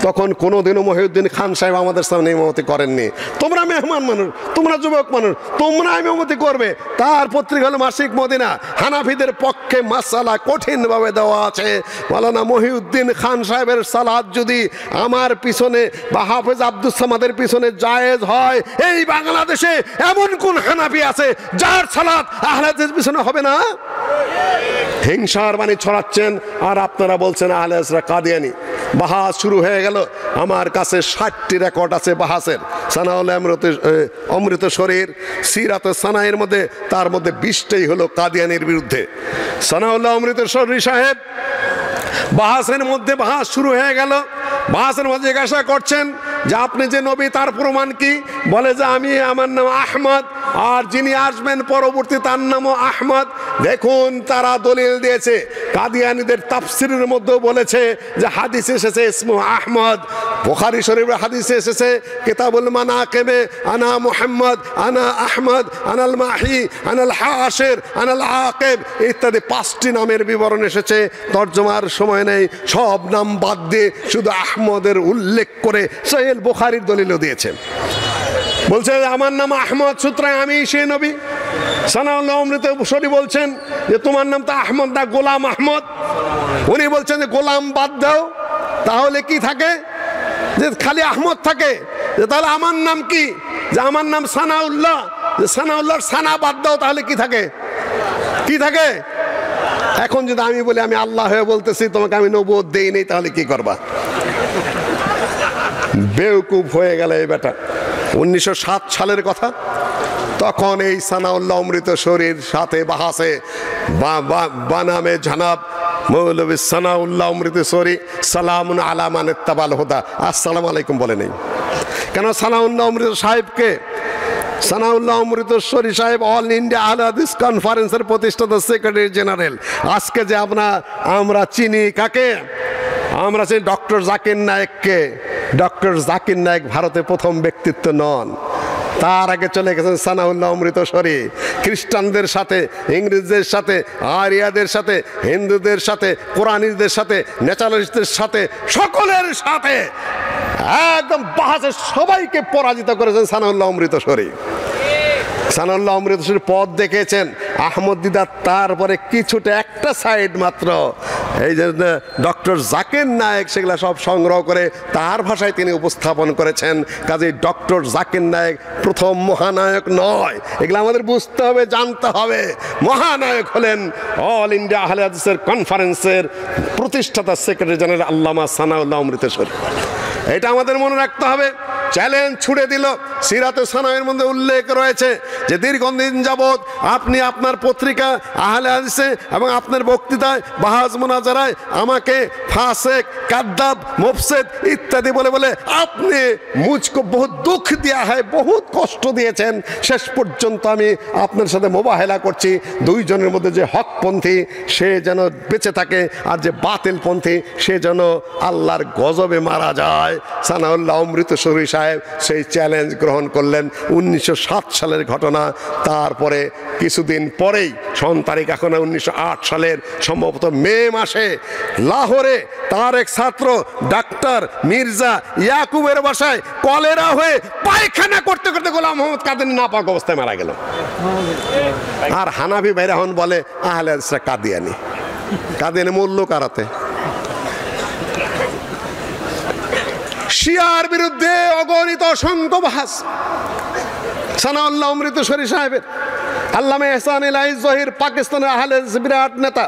Speaker 1: তখন কোনোদিনও মহিউদ্দিন খান সাহেব আমাদের সামনে ইমামতি করেননি। তোমরা মেহমান মানুষ, তোমরা যুবক মানুষ, তোমরা ইমামতি করবে। তার পত্রিকা হলো মাসিক মদিনা, হানাফিদের পক্ষে মাসালা কঠিনভাবে দেওয়া আছে। মাওলানা মহিউদ্দিন খান সাহেবের সালাত যদি আমার পিছনে বা হাফেজ আব্দুস সামাদের পিছনে জায়েজ হয়, এই বাংলাদেশে এমন কোন হানাফি আছে যার সালাত আহলে হাদিসের পিছনে হবে না? হিংসার বাণী ছড়াচ্ছেন আর আপনারা বলছেন আহলে হাদিসরা কাদিয়ানী। বাহাস শুরু হয়ে গেল। আমার কাছে 60টি রেকর্ড আছে বাহাসের। সানাউল্লাহ অমৃতসরীর সিরাতে সানাইয়ের মধ্যে, তার মধ্যে 20টাই হলো কাদিয়ানীর বিরুদ্ধে। সানাউল্লাহ অমৃতসরী সাহেব বাহাসের মধ্যে বাহাস শুরু হয়ে গেল। বাহাসের মধ্যে জিজ্ঞাসা করছেন যে আপনি যে নবী তার প্রমাণ কি? বলে যে আমি, আমার নাম আহমদ, আর যিনি আসবেন পরবর্তী তার নামও আহমদ। দেখুন তারা দলিল দিয়েছে, কাদিয়ানীদের তাফসিরের মধ্যেও বলেছে যে হাদিস এসেছে ইসমু আহমদ। বুখারী শরীফের হাদিসে এসেছে কিতাবুল মানাকিবে আনা মুহাম্মদ, আনা আহমদ, আনাল মাহি, আনাল হাশির, আনাল আকিব ইত্যাদি 5টি নামের বিবরণ এসেছে। তর্জমার সময় নেই, সব নাম বাদ দিয়ে শুধু আহমদের উল্লেখ করে সহিহ বুখারীর দলিলও দিয়েছেন। বলছে আমার নাম আহমদ, সুতরাং আমি সেই নবী। সানাউল্লাহ অমৃতসরী বলছেন যে তোমার নাম তো আহমদ না, গোলাম আহমদ। উনি বলছেন যে গোলাম বাদ দাও, তাহলে কি থাকে? যে খালি আহমদ থাকে। যে তাহলে আমার নাম কি? যে আমার নাম সানাউল্লাহ। যে সানাউল্লাহর সানা বাদ দাও, তাহলে কি থাকে? কি থাকে? এখন যদি আমি বলি আমি আল্লাহ হয়ে বলতেছি, তোমাকে আমি নবুয়ত দেই নেই, তাহলে কি করবা? বেওকুফ হয়ে গেল এই বেটা। 1907 সালের কথা। তখন এই সানাউল্লাহ অমৃতসরীর সাথে বাহাসে বানামে জানাব মৌলভী সানাউল্লাহ অমৃতসরী সালামুন আলা মান ইত্তাবাল হুদা, আসসালামু আলাইকুম বলে নেই। কেন? সানাউল্লাহ অমৃত সাহেবকে, সানাউল্লাহ অমৃতসরী সাহেব অল ইন্ডিয়া আহলে হাদিস কনফারেন্সের প্রতিষ্ঠাতা সেক্রেটারি জেনারেল। আজকে যে আমরা চিনি কাকে? আমরা চিনি ডক্টর জাকির নায়েককে। ডক্টর জাকির নায়েক ভারতে প্রথম ব্যক্তিত্ব নন, তার আগে চলে গেছেন সানাউল্লাহ অমৃতসরী। খ্রিস্টানদের সাথে, ইংরেজদের সাথে, আরিয়াদের সাথে, হিন্দুদের সাথে, কোরআনীদের সাথে, ন্যাচারালিস্টদের সাথে, সকলের সাথে একদম বাহাসে সবাইকে পরাজিত করেছেন সানাউল্লাহ অমৃতসরী। সানাউল্লাহ অমৃতসরীর পথ দেখেছেন আহমদ দিদার, তারপরে কিছুটা একটা সাইড মাত্র এই যে ডক্টর জাকির নায়েক সেগুলা সব সংগ্রহ করে তার ভাষায় তিনি উপস্থাপন করেছেন। কাজেই ডক্টর জাকির নায়েক প্রথম মহানায়ক নয়, এগুলো আমাদের বুঝতে হবে, জানতে হবে। মহানায়ক হলেন অল ইন্ডিয়া আহলে হাদিসের কনফারেন্সের প্রতিষ্ঠাতা সেক্রেটারি জেনারেল আল্লামা সানাউল্লাহ অমৃতসরী। এটা আমাদের মনে রাখতে হবে। চ্যালেঞ্জ ছুড়ে দিল। সিরাতে সানায়ের মধ্যে উল্লেখ রয়েছে যে দীর্ঘদিন যাবৎ আপনি আপনার পত্রিকা আহলে হাদিসে এবং আপনার বক্তৃতায় বাহাজ মুনাজারায় আমাকে ফাসেক, কাদ্দাব, মুফসিদ ইত্যাদি বলে বলে আপনি মুঝকো বহুত দুঃখ দেয়া হয়, বহুত কষ্ট দিয়েছেন। শেষ পর্যন্ত আমি আপনার সাথে মোবাহেলা করছি, দুইজনের মধ্যে যে হকপন্থী সে যেন বেঁচে থাকে, আর যে বাতিলপন্থী সে যেন আল্লাহর গজবে মারা যায়। সানাউল্লাহ অমৃতসরী সাহেব সেই চ্যালেঞ্জ গ্রহণ করলেন। 1907 সালের ঘটনা। তারপরে কিছুদিন পরেই, সন তারিখ এখন 1908 সালের সম্ভবত মে মাসে, লাহোরে তার এক ছাত্র ডাক্তার মির্জা ইয়াকুবের বাসায় কলেরা হয়ে পায়খানা করতে করতে গোলাম মোহাম্মদ কাদিয়ানী নাপাক অবস্থায় মারা গেল। আর হানাফি ভাইরা এখন বলে আহলে হাদিসরা কাদিয়ানী। কাদিয়ানী মূল্য কারাতে শিয়ার বিরুদ্ধে অগণিত অসংখ্য বাহাস। সানাউল্লাহ অমৃতসরী সাহেবের, আল্লামা এহসান ইলাহি জহির পাকিস্তানের আহলে হাদিস বিরাট নেতা,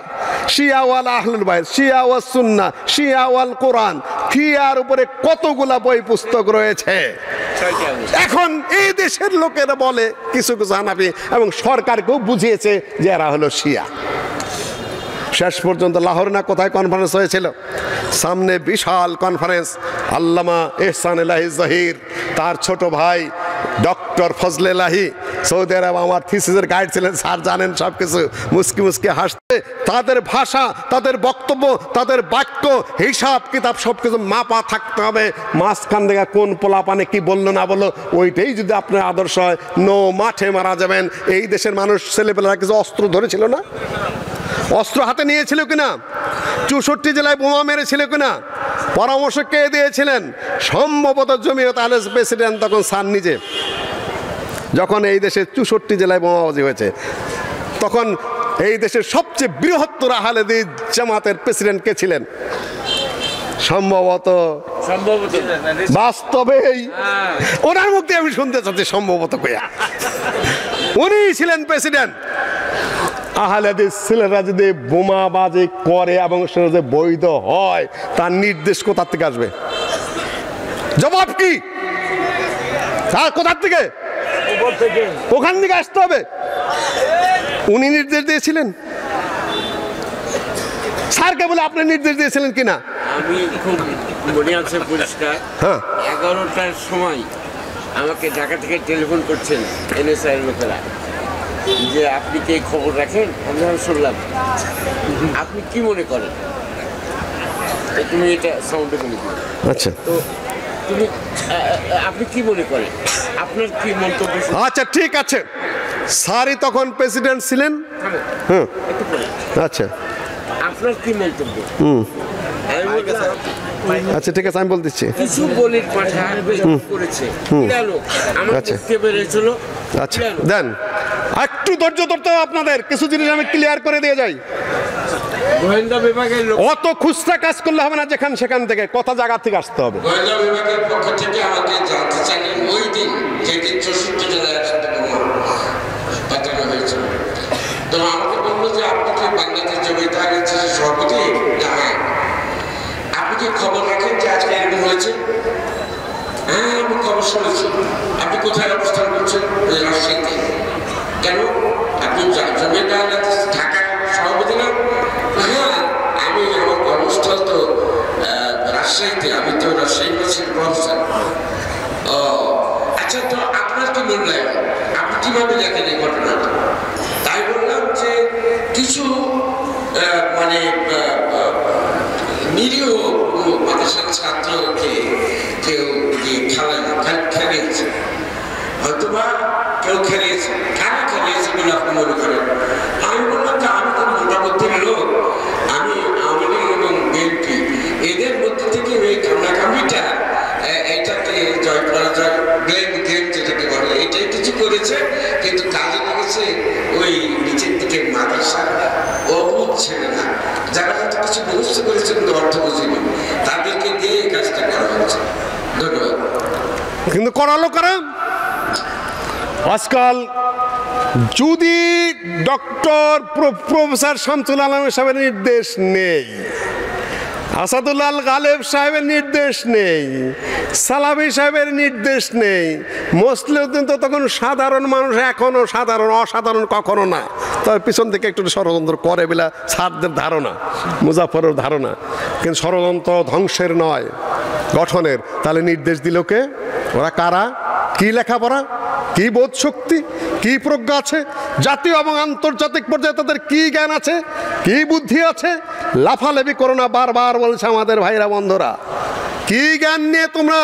Speaker 1: শিয়া ওয়াল আহলুল বাইত, শিয়া ওয়াস সুন্নাহ, শিয়া ওয়াল কোরআন, শিয়ার উপরে কতগুলা বই পুস্তক রয়েছে। এখন এই দেশের লোকেরা বলে কিছু কিছু হানাফি এবং সরকারকেও বুঝিয়েছে যে এরা হলো শিয়া। শেষ পর্যন্ত লাহোর না কোথায় কনফারেন্স হয়েছিল, সামনে বিশাল কনফারেন্স। আল্লামা এহসান ইলাহি জহির, তার ছোট ভাই ডক্টর ফজলে ইলাহি, সৌদি আরব আমার থিসিসের গাইড ছিলেন, স্যার জানেন সব কিছু, মুস্কি মুস্কি হাসতে। তাদের ভাষা, তাদের বক্তব্য, তাদের বাক্য, হিসাব কিতাব সব কিছু মাপা থাকতে হবে। মাঝখান থেকে কোন পোলাপানে কি বললো না বললো, ওইটাই যদি আপনার আদর্শ হয়, নো মাঠে মারা যাবেন। এই দেশের মানুষ ছেলেপেলেরা কিছু অস্ত্র ধরেছিল না? অস্ত্র হাতে নিয়েছিল কিনা? 64 জেলায় বোমা মেরেছিল কিনা? পরামর্শ কে দিয়েছিলেন? সম্ভবত জমিয়ত আহলে হাদিস প্রেসিডেন্ট তখন স্যার নিজে, যখন এই দেশে 64 জেলায় বোমাবাজি হয়েছে, তখন এই দেশের সবচেয়ে বৃহত্তর আহলে হাদিস জামাতের প্রেসিডেন্ট কে ছিলেন? সম্ভবত বাস্তবেই ওনার মুখে আমি শুনতে চাচ্ছি সম্ভবত কয়া উনি ছিলেন প্রেসিডেন্ট। আহলে হাদিস ছেলেরা যদি বোমাবাজি করে এবং সেটা যদি বৈধ হয়, তার নির্দেশ কোথা থেকে আসবে? জবাব কি? তার কোথা থেকে? ওখান থেকে আসতে হবে। উনি নির্দেশ দিয়েছিলেন? স্যারকে বলে আপনি নির্দেশ দিয়েছিলেন কিনা?
Speaker 2: আমি খুব মনে আছে পরিষ্কার।
Speaker 1: হ্যাঁ,
Speaker 2: 11টার সময় আমাকে ঢাকা থেকে টেলিফোন করছেন এনএসআই এর লোকেরা যে আপনি কি এই খবর রাখেন। আমি শুনলাম। আপনি কি মনে করেন? তুমি এটা সাউন্ডে বলে দিও।
Speaker 1: আচ্ছা,
Speaker 2: তো তুমি আপনি কি মনে করেন? আপনার কি মন্তব্য?
Speaker 1: আচ্ছা, ঠিক আছে। স্যারই তখন প্রেসিডেন্ট ছিলেন। হুম,
Speaker 2: একটু পরে।
Speaker 1: আচ্ছা
Speaker 2: আপনার কি মন্তব্য? আমি বললাম,
Speaker 1: আচ্ছা, ঠিক আছে, আমি বলতেছি।
Speaker 2: কিছু বলির পাঠা করেছে কেন আমার
Speaker 1: আচ্ছা।
Speaker 2: মুখে বেরিয়েছিল।
Speaker 1: আচ্ছা, দেন একটু ধৈর্য ধরতে হবে আপনাদের। কিছু জিনিস আমি ক্লিয়ার করে দিয়ে যাই।
Speaker 2: গোয়েন্দা বিভাগের লোক
Speaker 1: অত খুচরা কাজ করলে হবে না, যেখান সেখান থেকে কথা জায়গা থেকে আসতে হবে।
Speaker 3: গোয়েন্দা বিভাগের পক্ষ থেকে আমাকে জানতে চাইলেন ওই দিন যেদিন 64 জেলায় একসাথে বোমা পাঠানো হয়েছিল। তো আমাকে বললো যে আপনি কি বাংলাদেশ জমিয়ত আহলে হাদিসের সভাপতি? হ্যাঁ। আপনি কি খবর রাখেন যে আজকে এরকম হয়েছে? হ্যাঁ, আমি খবর শুনেছি। আপনি কোথায় অবস্থান করছেন? ওই রাজশাহীতে। কেন? আপনি জমিয়ত আহলে হাদিস ঢাকার সভাপতি না? হ্যাঁ, আমি আমার কর্মস্থল তো রাজশাহীতে। আমি তো রাজশাহী ইউনিভার্সিটির প্রফেসর। ও আচ্ছা, তো আপনার কি মূল্যায়ন? আপনি কিভাবে দেখেন এই ঘটনাটা? তাই বললাম যে কিছু মানে নিরীহ মাদ্রাসার ছাত্রকে কেউ খেলিয়েছে, হয়তোবা কেউ খেলিয়েছে। কেন খেলিয়েছে বলে আপনি মনে করেন? আমি বললাম যে আমি তো মোটামুটি লোক, আমি আওয়ামী লীগ এবং বিএনপি এদের মধ্যে থেকে এই কামড়াকামড়িটা এটাকে জয় করা যায়, ব্লেম গেম যেটাকে বলে, এটাই কিছু করেছে। কিন্তু কাজে লেগেছে ওই নিচের দিকে মাদ্রাসা অবুধ ছেলেরা, যারা হয়তো কিছু ব্যবস্থা করেছে কিন্তু অর্থ বুঝিনি, তাদেরকে দিয়ে এই কাজটা করা হচ্ছে। ধন্যবাদ।
Speaker 1: কিন্তু করালো কারা? আজকাল যদি ডক্টর প্রফেসর শামসুল আলম সাহেবের নির্দেশ নেই, আসাদুল্লাহ গালেব সাহেবের নির্দেশ নেই, সালামি সাহেবের নির্দেশ নেই, মুসলিউদ্দিন তো তখন সাধারণ মানুষ, এখনো সাধারণ, অসাধারণ কখনো না। তবে পিছন থেকে একটু ষড়যন্ত্র করে বলে সারদের ধারণা, মুজাফরের ধারণা, কিন্তু ষড়যন্ত্র ধ্বংসের নয়, গঠনের। তাহলে নির্দেশ দিল কে? ওরা কারা? কি লেখাপড়া, কি বোধ শক্তি, কি প্রজ্ঞা আছে, জাতীয় এবং আন্তর্জাতিক পর্যায়ে তাদের কি জ্ঞান আছে, কি বুদ্ধি আছে? লাফালাফি করো না, বারবার বলছে আমাদের ভাইরা বন্ধুরা। কি জ্ঞান নিয়ে তোমরা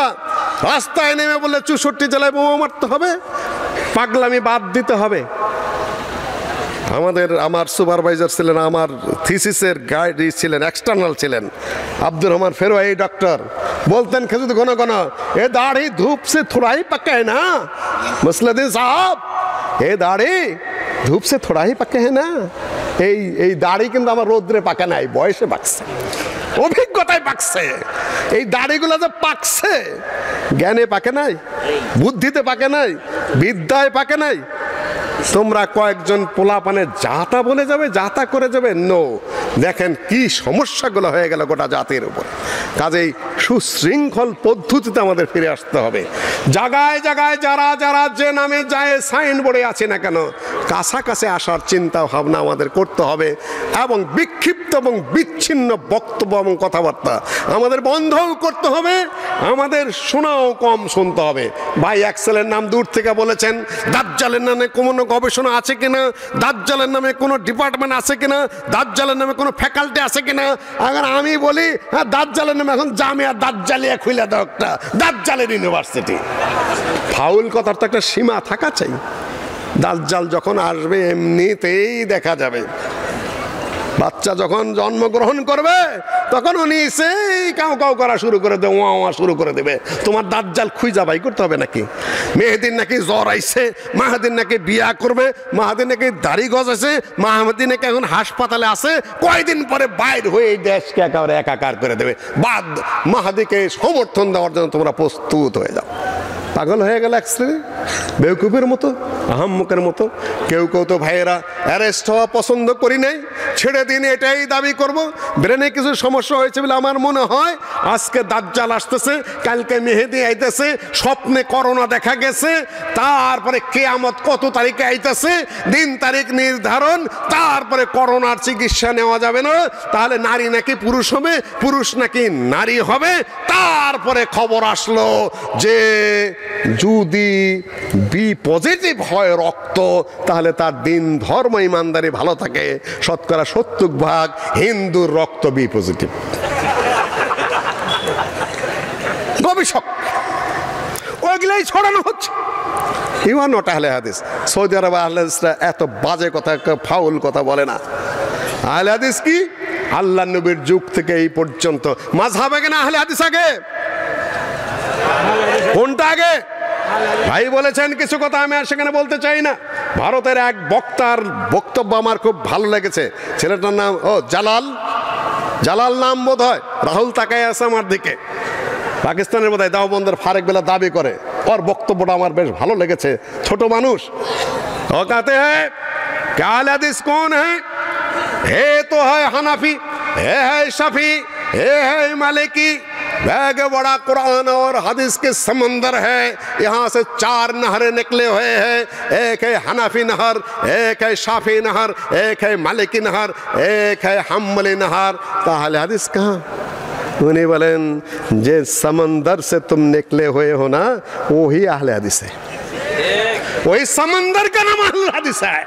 Speaker 1: রাস্তায় নেমে বললে 64 জেলায় বোমা মারতে হবে? পাগলামি বাদ দিতে হবে। আমার সুপারভাইজার ছিলেন, আমার থিসিসের গাইড ছিলেন, এক্সটার্নাল ছিলেন আব্দুর রহমান ফেরোয়াই ডক্টর। বলতেন খেজুর ঘন ঘন, এ দাড়ি ধূপ সে থোড়া ही पक्का है ना मुस्लिउद्दीन साहब, এ দাড়ি ধূপ সে থোড়া ही पक्का है ना। এই দাড়ি কিন্তু আমার রৌদ্রে পাকা নাই, বয়সে পাকছে, অভিজ্ঞতায় পাকছে। এই দাড়িগুলো যে পাকছে, জ্ঞানে পাকে নাই, বুদ্ধিতে পাকে নাই, বিদ্যায় পাকে নাই। তোমরা কয়েকজন পোলাপানে যাতা বলে যাবে, যাতা করে যাবে, নো। দেখেন কি সমস্যাগুলো হয়ে গেল গোটা জাতির উপর। কাজেই সুশৃঙ্খল পদ্ধতিতে আমাদের ফিরে আসতে হবে। জায়গায় জায়গায় যারা যারা যে নামে যায় সাইনবোর্ডে আছে না কেন, কাছাকাছি আসার চিন্তা ভাবনা আমাদের করতে হবে, এবং বিক্ষিপ্ত এবং বিচ্ছিন্ন বক্তব্য এবং কথাবার্তা আমাদের বন্ধও করতে হবে। আমাদের শোনাও কম শুনতে হবে। ভাই এক্সেলের নাম দূর থেকে বলেছেন, দাজ্জালের নামে কোনো গবেষণা আছে কিনা, দাজ্জালের নামে কোনো ডিপার্টমেন্ট আছে কিনা, দাজ্জালের নামে কোনো ফ্যাকাল্টি আছে কিনা। আবার আমি বলি, হ্যাঁ দাজ্জালের নামে এখন জামিয়া দাজ্জালিয়া খুলে দাও, একটা দাজ্জালের ইউনিভার্সিটি। ফাউল কথার তো একটা সীমা থাকা চাই। দাজ্জাল যখন আসবে এমনিতেই দেখা যাবে। বাচ্চা যখন জন্মগ্রহণ করবে তখন উনি সেই কাউ কাউ করা শুরু করে দেবে, ওয়া ওয়া শুরু করে দেবে। তোমার দাজ্জাল খুঁজা বাই করতে হবে নাকি? মেহেদিন নাকি জ্বর আইছে, মাহাদিন নাকি বিয়া করবে, মাহাদিন নাকি দাড়ি গজাছে, মাহাদিন নাকি এখন হাসপাতালে আছে, কয়দিন পরে বাইর হয়ে এই দেশকে একেবারে একাকার করে দেবে। বাদ মাহাদিকে সমর্থন দেওয়ার জন্য তোমরা প্রস্তুত হয়ে যাও। পাগল হয়ে গেল এক শ্রেণী, বেউকুফের মতো, আহাম্মকের মতো। কেউ কেউ তো ভাইয়েরা অ্যারেস্ট হওয়া পছন্দ করি নাই, ছেড়ে দিন এটাই দাবি করব। ব্রেনে কিছু সমস্যা হয়েছে বলে আমার মনে হয় আজকে দাজ্জাল আসতেছে, কালকে মেহেদি আইতেছে, স্বপ্নে করোনা দেখা গেছে, তারপরে কিয়ামত কত তারিখে আইতেছে, দিন তারিখ নির্ধারণ, তারপরে করোনার চিকিৎসা নেওয়া যাবে না, তাহলে নারী নাকি পুরুষ হবে, পুরুষ নাকি নারী হবে। তারপরে খবর আসলো যে যদি বি পজিটিভ হয় রক্ত, তাহলে তার দিন ধর্ম ইমানদারি ভালো থাকে। শতকরা 70% হিন্দুর রক্ত বি পজিটিভ। গবেষক ওইগুলাই ছড়ানো হচ্ছে। ইউ আর নট আহলে হাদিস। সৌদি আরব আহলে হাদিসরা এত বাজে কথা, ফাউল কথা বলে না। আহলে হাদিস কি? আল্লাহ নবীর যুগ থেকে এই পর্যন্ত। মাযহাব আগে না আহলে হাদিস আগে? কোনটা আগে? ভাই বলেছেন কিছু কথা, আমি আর সেখানে বলতে চাই না। ভারতের এক বক্তার বক্তব্য আমার খুব ভালো লেগেছে। ছেলেটার নাম জালাল নাম বোধ হয়। রাহুল তাকায় আছে আমার দিকে। পাকিস্তানের বোধ হয় দেওবন্দের ফারেক বেলা দাবি করে। ওর বক্তব্যটা আমার বেশ ভালো লেগেছে। ছোট মানুষ। ও कहते हैं कि अहले हदीस कौन है? ये तो है हनफी, ये है शफी, ये है मालिकी। बैग बड़ा कुरान और हदीस के समंदर है। यहाँ से 4 नहरें निकले हुए हैं। एक है हनफी नहर, एक है शाफी नहर, एक है मालिकी नहर, एक है हम्बली नहर। तो अहले हदीस कहाँ? उन्हें बोलें जे समंदर से तुम निकले हुए हो ना, वही अहले हदीस है। ওই সমন্দর का नाम আহলে হাদিস है।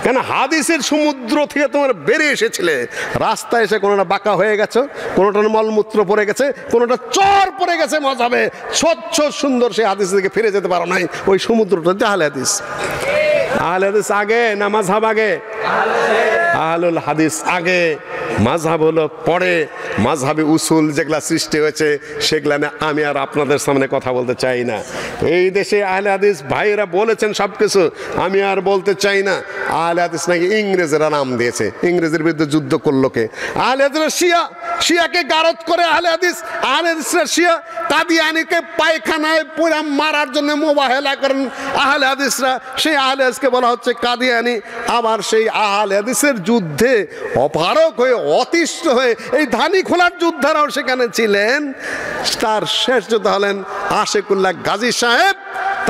Speaker 1: কেন হাদিসের সমুদ্র থেকে তোমরা বেরিয়ে এসেছিলে, রাস্তায় এসে কোনোটা বাঁকা হয়ে গেছো, কোনোটা মলমূত্র পড়ে গেছে, কোনোটা চর পড়ে গেছে মজাবে, স্বচ্ছ সুন্দর সেই হাদিস থেকে ফিরে যেতে পারো নাই। ওই সমুদ্রটা আহলে হাদিস। আহলে হাদিস আগে না মাযহাব আগে? আহলুল হাদিস আগে, মাযহাব হলো পরে। মাযহাবি উসুল যেগুলা সৃষ্টি হয়েছে সেগুলা না আমি আর আপনাদের সামনে কথা বলতে চাই না। এই দেশে আহলে হাদিস ভাইরা বলেছেন সব কিছু, আমি আর বলতে চাই না। আহলে হাদিস নাকি ইংরেজরা নাম দিয়েছে। ইংরেজের বিরুদ্ধে যুদ্ধ করলো কে? আহলে হাদিসরা শিয়াকে গারদ করে আহলে হাদিস। আহলে হাদিসরা শিয়া কাদিয়ানীকে পায়খানায় পুরা মারার জন্য মোবাহেলা করেন আহলে হাদিসরা। সেই আহলে হাদিসকে বলা হচ্ছে কাদিয়ানী। আবার সেই আহলে হাদিসের যুদ্ধে অপারক হয়ে, অতিষ্ঠ হয়ে, এই ধানি খোলার যোদ্ধারাও সেখানে ছিলেন। তার শেষ যোদ্ধা হলেন আশেকুল্লাহ গাজী সাহেব।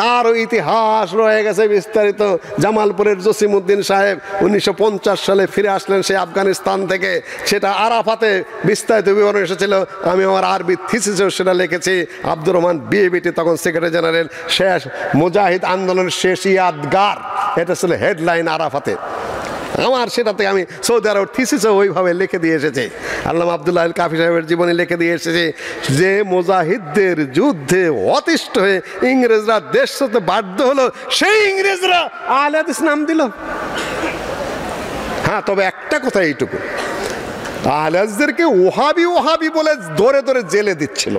Speaker 1: তার ইতিহাস রয়ে গেছে বিস্তারিত। জামালপুরের জসিমউদ্দিন সাহেব 1950 সালে ফিরে আসলেন সেই আফগানিস্তান থেকে। সেটা আরাফাতে বিস্তারিত বিবরণ এসেছিল। আমি আমার আরবি থিসিসেও সেটা লিখেছি। আব্দুর রহমান বিএবিটি তখন সেক্রেটারি জেনারেল। শেষ মুজাহিদ আন্দোলনের শেষ ইয়াদগার, এটা ছিল হেডলাইন আরাফাতে। আমার সেটাতে আমি সৌদি আরব থিসিসে ওইভাবে লিখে দিয়ে এসেছি। আল্লামা আব্দুল্লাহ আল কাফি সাহেবের জীবনী লিখে দিয়ে এসেছি যে মুজাহিদদের যুদ্ধে অতিষ্ঠ হয়ে ইংরেজরা দেশ হতে বাধ্য হলো, সেই ইংরেজরা আহলে হাদিস নাম দিল। হ্যাঁ, তবে একটা কথা এইটুকু, আহলে হাদিসদেরকে ওহাবি বলে ধরে ধরে জেলে দিচ্ছিল,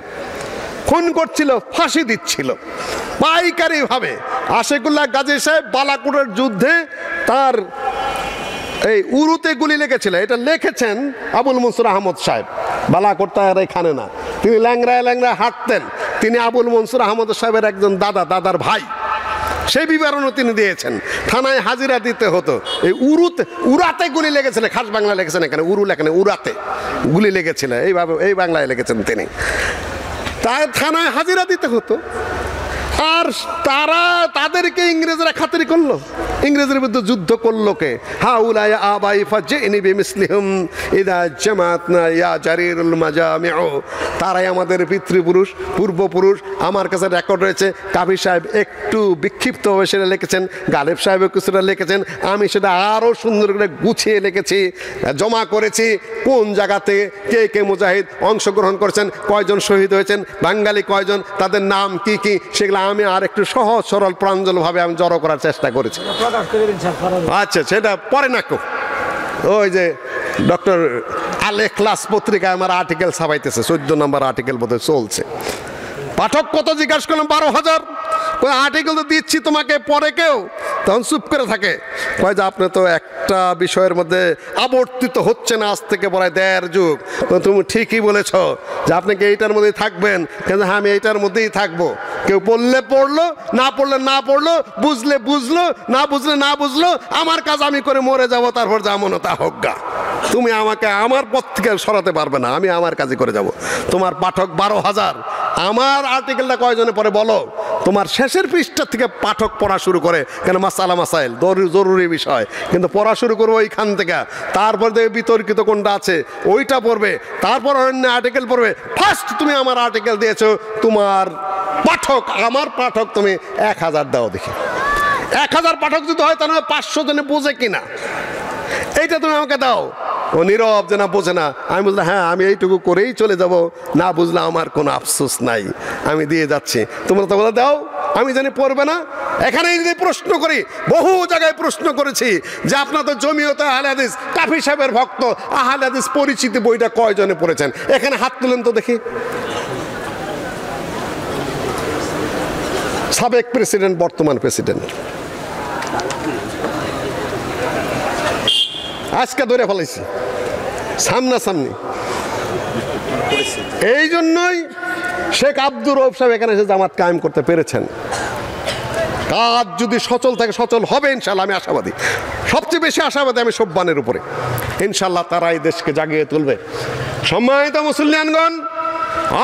Speaker 1: খুন করছিল, ফাঁসি দিচ্ছিল পাইকারি ভাবে। আশেকুল্লাহ গাজী সাহেব বালাকোটের যুদ্ধে তার এই উরুতে গুলি লেগেছিল। এটা লিখেছেন আবুল মনসুর আহমদ সাহেব। বালাকোট তার এখানে না, তিনি ল্যাংরায় হাঁটতেন। তিনি আবুল মনসুর আহমদ সাহেবের একজন দাদার ভাই। সেই বিবরণও তিনি দিয়েছেন। থানায় হাজিরা দিতে হতো। এই উরাতে গুলি লেগেছিল, খাস বাংলা লিখেছেন, এখানে উরু লেখেন, উরাতে গুলি লেগেছিল, এইভাবে এই বাংলায় লিখেছেন তিনি। তাই থানায় হাজিরা দিতে হতো। আর তাদেরকে ইংরেজরা খাতির করলো, ইংরেজের বিরুদ্ধে যুদ্ধ করলো কে? হাউলাই আবাই ফাজিনি বিমিসলিহুম ইদা জামাতনা ইয়া জারিরুল মাজামিউ। তারাই আমাদের পিতৃপুরুষ, পূর্বপুরুষ। আমার কাছে রেকর্ড রয়েছে। কাফি সাহেব একটু বিক্ষিপ্তভাবে সেটা লিখেছেন, গালেব সাহেব কিছুটা লিখেছেন, আমি সেটা আরও সুন্দর করে গুছিয়ে লিখেছি, জমা করেছি। কোন জায়গাতে কে কে মুজাহিদ অংশগ্রহণ করেছেন, কয়জন শহীদ হয়েছেন, বাঙালি কয়জন, তাদের নাম কি কি, সেগুলো আমি আর একটু সহজ সরল প্রাঞ্জলভাবে আমি জড়ো করার চেষ্টা করেছি। আচ্ছা, সেটা পরে না কেউ। ওই যে ডক্টর আল ইখলাস পত্রিকায় আমার আর্টিকেল ছাপাইতেছে, 14 নম্বর আর্টিকেল বোধহয় চলছে। পাঠক কত জিজ্ঞাসা করলাম, 12,000। আর্টিকেল তো দিচ্ছি তোমাকে, পরে কেউ তখন চুপ করে থাকে। কয় যে আপনি তো একটা বিষয়ের মধ্যে আবর্তিত হচ্ছে না আজ থেকে প্রায় 1.5 যুগ। তুমি ঠিকই বলেছ যে আপনি কি এইটার মধ্যেই থাকবেন, কিন্তু হ্যাঁ আমি এইটার মধ্যেই থাকবো। কেউ পড়লে পড়লো, না পড়লে না পড়লো, বুঝলে বুঝলো, না বুঝলে না বুঝলো, আমার কাজ আমি করে মরে যাব, তারপর যেমন তা হোক গা। তুমি আমাকে আমার পথ থেকে সরাতে পারবে না, আমি আমার কাজই করে যাব। তোমার পাঠক 12,000, আমার আর্টিকেলটা কয়জনে পড়ে বলো? তোমার শেষের পৃষ্ঠা থেকে পাঠক পড়া শুরু করে, কেন মাসালা মাসাইল জরুরি বিষয়, কিন্তু পড়া শুরু করবো ওইখান থেকে। তারপর দেখবে বিতর্কিত কোনটা আছে ওইটা পড়বে, তারপর অন্য আর্টিকেল পড়বে। ফার্স্ট তুমি আমার আর্টিকেল দিয়েছো, তোমার পাঠক, আমার পাঠক তুমি 1000 দাও দেখি। 1000 পাঠক যদি হয় তাহলে 500 জনে বোঝে কিনা এইটা তুমি আমাকে দাও। ও নীরব, যে না বোঝে না। আমি বললাম হ্যাঁ, আমি এইটুকু করেই চলে যাব, না বুঝলে আমার কোনো আফসোস নাই, আমি দিয়ে যাচ্ছি। তোমরা তো বলে দাও, আমি জানি পড়বে না। এখানে যদি প্রশ্ন করি, বহু জায়গায় প্রশ্ন করেছি যে আপনার তো জমিয়তে আহলে হাদিস, কাফি সাহেবের ভক্ত, আহলে হাদিস পরিচিতি বইটা কয়জনে পড়েছেন? এখানে হাত তুলেন তো দেখি। সাবেক প্রেসিডেন্ট, বর্তমান প্রেসিডেন্ট, আজকে ধরে ফেলাইছি সামনাসামনি। এই জন্যই শেখ আব্দুর রউফ সাহেব এখানে এসে জামাত কায়েম করতে পেরেছেন। কাজ যদি সচল থাকে, সচল হবে ইনশাল্লাহ, আমি আশাবাদী। সবচেয়ে বেশি আশাবাদী আমি সোববানের উপরে, ইনশাল্লাহ তারা এই দেশকে জাগিয়ে তুলবে। সম্মানিত মুসলিয়ানগণ,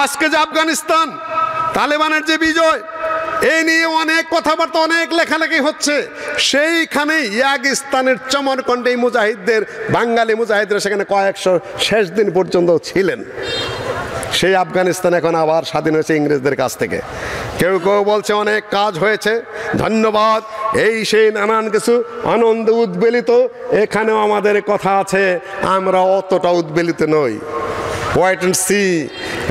Speaker 1: আজকে যে আফগানিস্তান তালেবানের যে বিজয়, এই নিয়ে অনেক কথাবার্তা, অনেক লেখালেখি হচ্ছে। সেইখানে ইয়াগিস্তানের চমরকন্ডে মুজাহিদদের, বাঙালি মুজাহিদরা সেখানে কয়েকশো শেষ দিন পর্যন্ত ছিলেন। সেই আফগানিস্তান এখন আবার স্বাধীন হয়েছে ইংরেজদের কাছ থেকে। কেউ কেউ বলছে অনেক কাজ হয়েছে, ধন্যবাদ, এই সেই নানান কিছু আনন্দ উদ্বেলিত। এখানেও আমাদের কথা আছে, আমরা অতটা উদ্বেলিত নই। ওয়েট অ্যান্ড সি,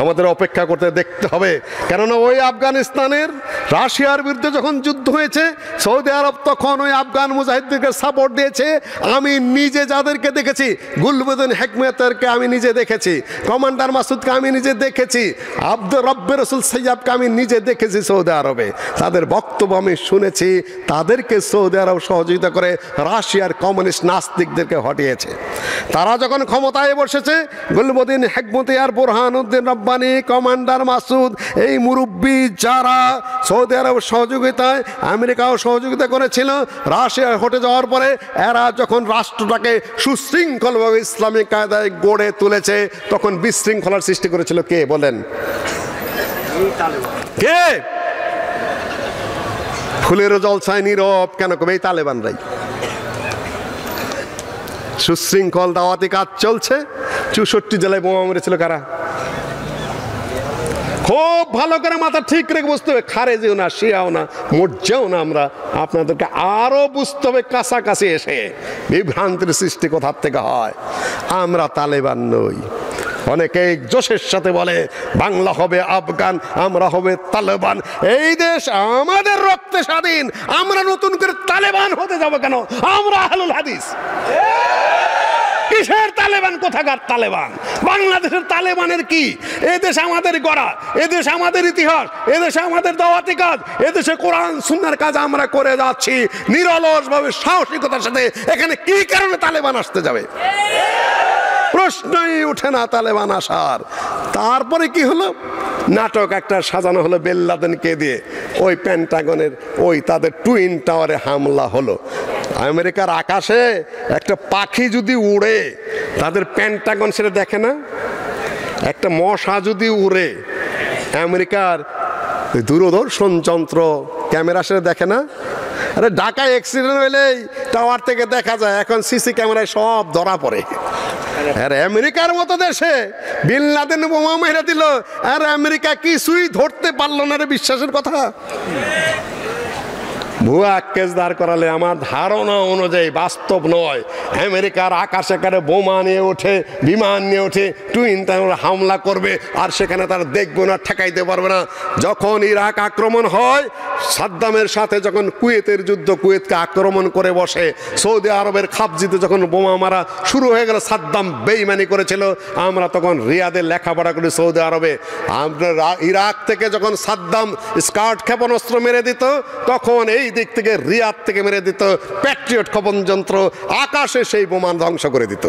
Speaker 1: আমাদের অপেক্ষা করতে দেখতে হবে। কেননা ওই আফগানিস্তানের রাশিয়ার বিরুদ্ধে যখন যুদ্ধ হয়েছে, সৌদি আরব তখন ওই আফগান মুজাহিদদেরকে সাপোর্ট দিয়েছে। আমি নিজে যাদেরকে দেখেছি, গুলবুদ্দিন হেকমতেরকে আমি নিজে দেখেছি, কমান্ডার মাসুদকে আমি নিজে দেখেছি, আব্দুর রব্বে রসুল সৈয়াবকে আমি নিজে দেখেছি সৌদি আরবে। তাদের বক্তব্য আমি শুনেছি, তাদেরকে সৌদি আরব সহযোগিতা করে রাশিয়ার কমিউনিস্ট নাস্তিকদেরকে হটিয়েছে। তারা যখন ক্ষমতায় বসেছে, গুলবুদ্দিন হেকমতি আর বুরহানুদ্দিন রব্বানি, কমান্ডার মাসুদ, এই মুরব্বী যারা সৌদি আরব সহযোগিতায়, আমেরিকাও সহযোগিতা করেছিল, রাশিয়া হটে যাওয়ার পরে এরা যখন রাষ্ট্রটাকে সুশৃঙ্খলভাবে ইসলামিক কায়দায় গড়ে তুলেছে, তখন বিশৃঙ্খলার সৃষ্টি করেছিল কে বলেন? কে? ফুলেরও জলসায় নীরব কেন কবে? এই তালেবানরাই। সুশৃঙ্খল দাওয়াতি কাজ চলছে। 64 জেলায় বোমা মেরেছিল কারা? খুব ভালো করে মাথা ঠিক রেখে বুঝতে হবে, খারেজিও না, শিয়াও না, মর্যাও না। আমরা আপনাদেরকে আরো বুঝতে হবে, কাছাকাছি এসে বিভ্রান্তির সৃষ্টি কোথার থেকে হয়। আমরা তালেবান নই। অনেকেই জোশের সাথে বলে বাংলা হবে আফগান, আমরা হবে তালেবান। এই দেশ আমাদের রক্তে স্বাধীন, আমরা নতুন করে তালেবান হতে যাব কেন? আমরা আহলুল হাদিস। কিসের তালেবান? কোথাকার তালেবান? বাংলাদেশের তালেবানের কি? এদেশ আমাদের গড়া, এদেশ আমাদের ইতিহাস, এদেশে আমাদের দাওয়াতি কাজ, এদেশে কোরআন সুন্নাহর কাজ আমরা করে যাচ্ছি নিরলসভাবে, সাহসিকতার সাথে। এখানে কি কারণে তালেবান আসতে যাবে? প্রশ্নই উঠে না তালেবান আসার। তারপরে কি হলো? নাটক একটা সাজানো হলো বিন লাদেনকে দিয়ে। ওই পেন্টাগনের ওই তাদের টুইন টাওয়ারে হামলা হলো। আমেরিকার আকাশে একটা পাখি যদি উড়ে, তাদের পেন্টাগন সেটা দেখে না। একটা মশা যদি উড়ে, আমেরিকার দূরদর্শন যন্ত্র ক্যামেরা সেটা দেখে না। আরে ঢাকায় অ্যাক্সিডেন্ট হইলেই টাওয়ার থেকে দেখা যায়, এখন সিসি ক্যামেরায় সব ধরা পড়ে। আর আমেরিকার মতো দেশে বিন লাদেন বোমা মেরে দিল, আর আমেরিকা কিছুই ধরতে পারলো না। রে বিশ্বাসের কথা। ভুয়া কেস দাঁড় করালে আমার ধারণা অনুযায়ী বাস্তব নয়। আমেরিকার আকাশে কারে বোমা নিয়ে ওঠে, বিমান নিয়ে ওঠে, টুইন টাওয়ারে হামলা করবে, আর সেখানে তারা দেখবে না, ঠেকাইতে পারবে না। যখন ইরাক আক্রমণ হয়, সাদ্দামের সাথে যখন কুয়েতের যুদ্ধ, কুয়েতকে আক্রমণ করে বসে, সৌদি আরবের খাবজিতে যখন বোমা মারা শুরু হয়ে গেল, সাদ্দাম বেইমানি করেছিল। আমরা তখন রিয়াদে লেখাপড়া করি সৌদি আরবে। আমরা ইরাক থেকে যখন সাদ্দাম স্কার্ট ক্ষেপণাস্ত্র মেরে দিত, তখন এই দিক থেকে রিয়াদ থেকে মেরে দিত প্যাট্রিয়ট ক্ষেপণ যন্ত্র, আকাশে সেই বোমা ধ্বংস করে দিত।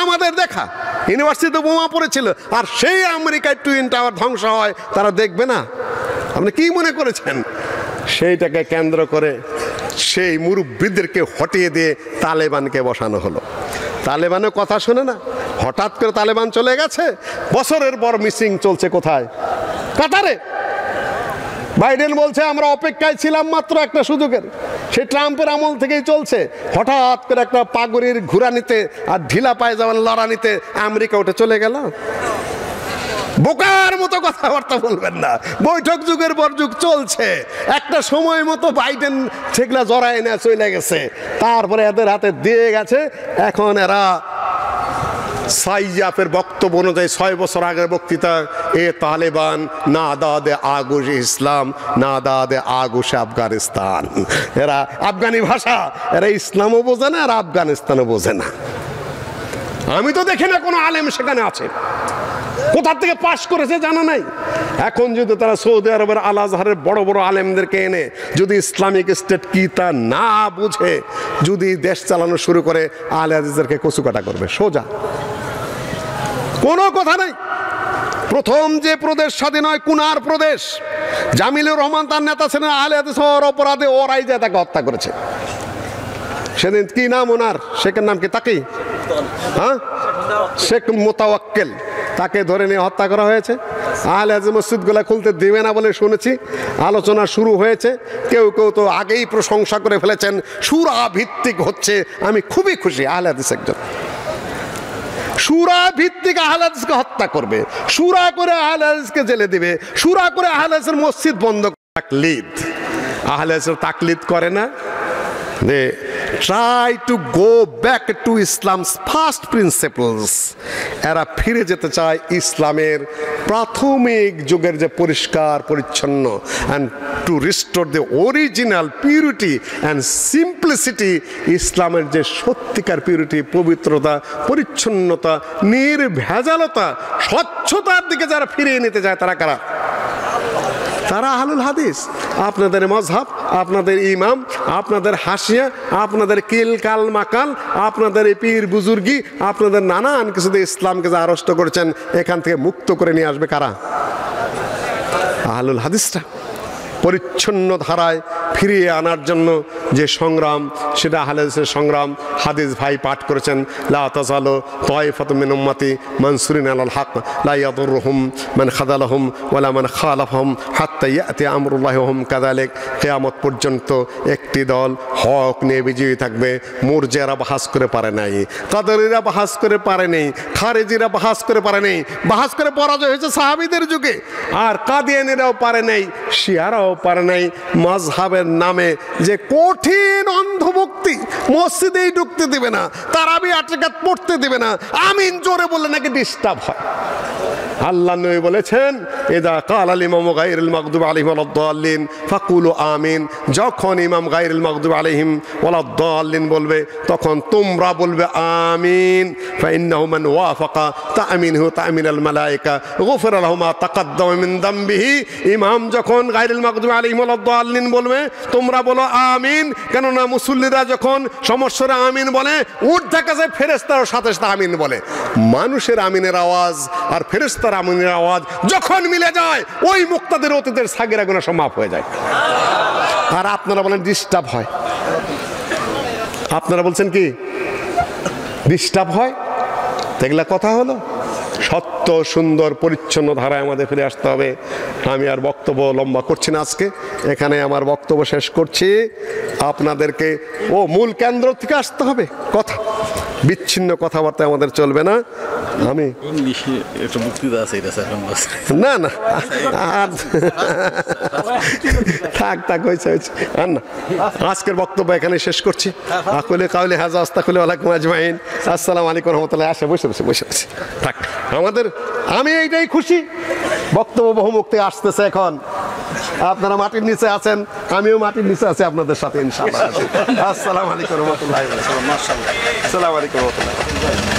Speaker 1: আমাদের দেখা ইউনিভার্সিটিতে বোমা পড়েছিল, আর সেই আমেরিকায় টুইন টাওয়ার ধ্বংস হয়, তারা দেখবে না? আপনি কি মনে করেছেন? সেইটাকে কেন্দ্র করে সেই মুরব্বীদেরকে হটিয়ে দিয়ে তালেবানকে বসানো হলো। তালেবানের কথা শোনে না, হঠাৎ করে তালেবান চলে গেছে। বছরের পর মিসিং চলছে কোথায়? কাতারে। বাইডেন বলছে আমরা অপেক্ষায় ছিলাম মাত্র একটা সুযোগের, সেই ট্রাম্পের আমল থেকেই চলছে। হঠাৎ করে একটা পাগড়ির ঘুরানিতে আর ঢিলা পায়জামার লড়ানিতে আমেরিকা উঠে চলে গেল। বোকার মতো কথাবার্তা বলবেন না। বৈঠক যুগের পর যুগ চলছে। একটা সময় মতো বাইডেন সেগুলা জড়ায় না চলে গেছে, তারপরে এদের হাতে দিয়ে গেছে। এখন এরা সাইয়াফের বক্তব্য অনুযায়ী 6 বছর আগের বক্তৃতা, এ তালেবান না দাদে আগুশ ইসলাম না দাদে আগুশ আফগানিস্তান। এরা আফগানি ভাষা, এরা ইসলামও বোঝে না আর আফগানিস্তানও বোঝে না। আমি তো দেখি না কোনো আলেম সেখানে আছে, কোথা থেকে পাশ করেছে জানা নাই। এখন যদি তারা সৌদি আরবের আল আজহারের বড় বড় আলেমদেরকে এনে যদি ইসলামিক স্টেট কি তা না বুঝে যদি দেশ চালানো শুরু করে, আলে হাদিসদেরকে কচুকাটা করবে সোজা, কোনো কথা নাই। প্রথম যে প্রদেশ স্বাধীন হয় কুনার প্রদেশ, জামিলুর রহমান তার নেতা ছিলেন, আলে হাদিস হওয়ার অপরাধে ওরাই যে তাকে হত্যা করেছে। সেদিন কি নাম ওনার, শেখের নাম কি? তাকি, হ্যাঁ, শেখ মোতাওয়াক্কেল, তাকে ধরে নিয়ে হত্যা করা হয়েছে। আহলে হাদিস মসজিদগুলো খুলতে দেবে না বলে শুনেছি, আলোচনা শুরু হয়েছে। কেউ কেউ তো আগেই প্রশংসা করে ফেলেছেন, সূরা ভিত্তিক হচ্ছে। আমি খুবই খুশি, আহলে হাদিস একজন সূরা ভিত্তিক আহলে হাদিসকে হত্যা করবে, সূরা করে আহলে হাদিসকে জেলে দিবে, সূরা করে আহলে হাদিসের মসজিদ বন্ধ। তাকলিদ, আহলে হাদিসের তাকলিদ করে না। They try to go back to Islam's first principles. এরা ফিরে যেতে চায় ইসলামের প্রাথমিক যুগের যে পরিষ্কার পরিচ্ছন্ন, and to restore the original purity and simplicity. ইসলামের যে সত্যিকার পিউরিটি, পবিত্রতা, পরিচ্ছন্নতা, নির্ভেজালতা, স্বচ্ছতার দিকে যারা ফিরিয়ে নিতে চায় তারা কারা? তারা আহলুল হাদিস। আপনাদের মজহাব, আপনাদের ইমাম, আপনাদের হাসিয়া, আপনাদের কিল কাল মাকাল, আপনাদের এই পীর বুজুর্গি, আপনাদের নানান কিছু দিয়ে ইসলামকে যা আড়ষ্ট করেছেন, এখান থেকে মুক্ত করে নিয়ে আসবে কারা? আহলুল হাদিসটা। পরিচ্ছন্ন ধারায় ফিরিয়ে আনার জন্য যে সংগ্রাম, সেটা আহলে হাদিসের সংগ্রাম। হাদিস ভাই পাঠ করেছেন, লা তাযালু তায়ফাতুম মিন উম্মতি মানসুরিন আলাল হক লা ইয়াদুররুহুম মান খাযালাহুম ওয়ালা মান খালাফাহুম হাত্তা ইয়াতি আমরুল্লাহি ওয়া হুম কাযালিক। কিয়ামত পর্যন্ত একটি দল হক নিয়ে বিজয়ী থাকবে। মুরজিয়ারা বাহাস করে পারে নাই, কাদরিরা বাহাস করে পারে নাই, খারেজিরা বাহাস করে পারে নাই। বাহাস করে পরাজয় হয়েছে সাহাবীদের যুগে। আর কাদিয়ানীরাও পারে নাই, শিয়ারাও পারে নাই। মাযহাবের নামে যে কঠিন অন্ধভক্তি, মসজিদেই ঢুকতে দিবে না, তারাবি 8 রাকাত পড়তে দিবে না, আমিন জোরে বললে নাকি ডিস্টার্ব হয়। আল্লাহ নবী বলেছেন, ইযা ক্বালা আল ইমামু গায়রুল মাগদুবি আলাইহিম ওয়ালাদ-দাল্লিন ফাকুলু আমিন। যখন ইমাম গায়রুল মাগদুবি আলাইহিম ওয়ালাদ-দাল্লিন বলবে, তখন তোমরা বলবে আমিন। ফাইন্নাহু মান ওয়াফাকা তা'মিনহু তা'মিনাল মালায়েকা গুফিরা লাহু মা তাকাদ্দামা মিন যামবিহি। ইমাম যখন গায়রুল মাগদুবি আলাইহিম ওয়ালাদ-দাল্লিন বলবে, তোমরা বলো আমিন। কেননা মুসল্লিরা যখন সমস্যারে আমিন বলে, ঊর্ধ্বে কাছে ফেরেশতার সাথে সাথে আমিন বলে। মানুষের আমিনের আওয়াজ আর ফেরেশতার আমিনের আওয়াজ যখন মিলে যায়, ওই মুক্তাদের অতীতের সাগিরা গুনাহ সব মাফ হয়ে যায়। আর আপনারা বলেন ডিস্টার্ব হয়। আপনারা বলছেন কি ডিস্টার্ব হয়? এগুলা কথা হলো? সত্য, সুন্দর, পরিচ্ছন্ন ধারায় আমাদের ফিরে আসতে হবে। আমি আর বক্তব্য লম্বা করছি না, আজকে এখানে আমার বক্তব্য শেষ করছি। আপনাদেরকে মূল কেন্দ্র থেকে আসতে হবে। কথা বিচ্ছিন্ন কথাবার্তা আমাদের চলবে না। আমি
Speaker 4: ইংলিশে একটা বক্তৃতা আছে, এটা স্যার
Speaker 1: না না আর থাক হয়েছে আর না। আজকের বক্তব্য এখানে শেষ করছি। আকুলে কাউলি হাযা আস্তাগফিরু লাকুম আজমাইন। আসসালামু আলাইকুম ওয়া রাহমাতুল্লাহি। আসে বসে থাক। আমি এইটাই খুশি, বক্তব্য বহুমুখ থেকে আসতেছে। এখন আপনারা মাটির নিচে আছেন, আমিও মাটির নিচে আছি আপনাদের সাথে ইনশাআল্লাহ। আসসালামু আলাইকুম ওয়া রাহমাতুল্লাহি ওয়া বারাকাতুহু। মাশাআল্লাহ। আসসালামু আলাইকুম ওয়া রাহমাতুল্লাহি।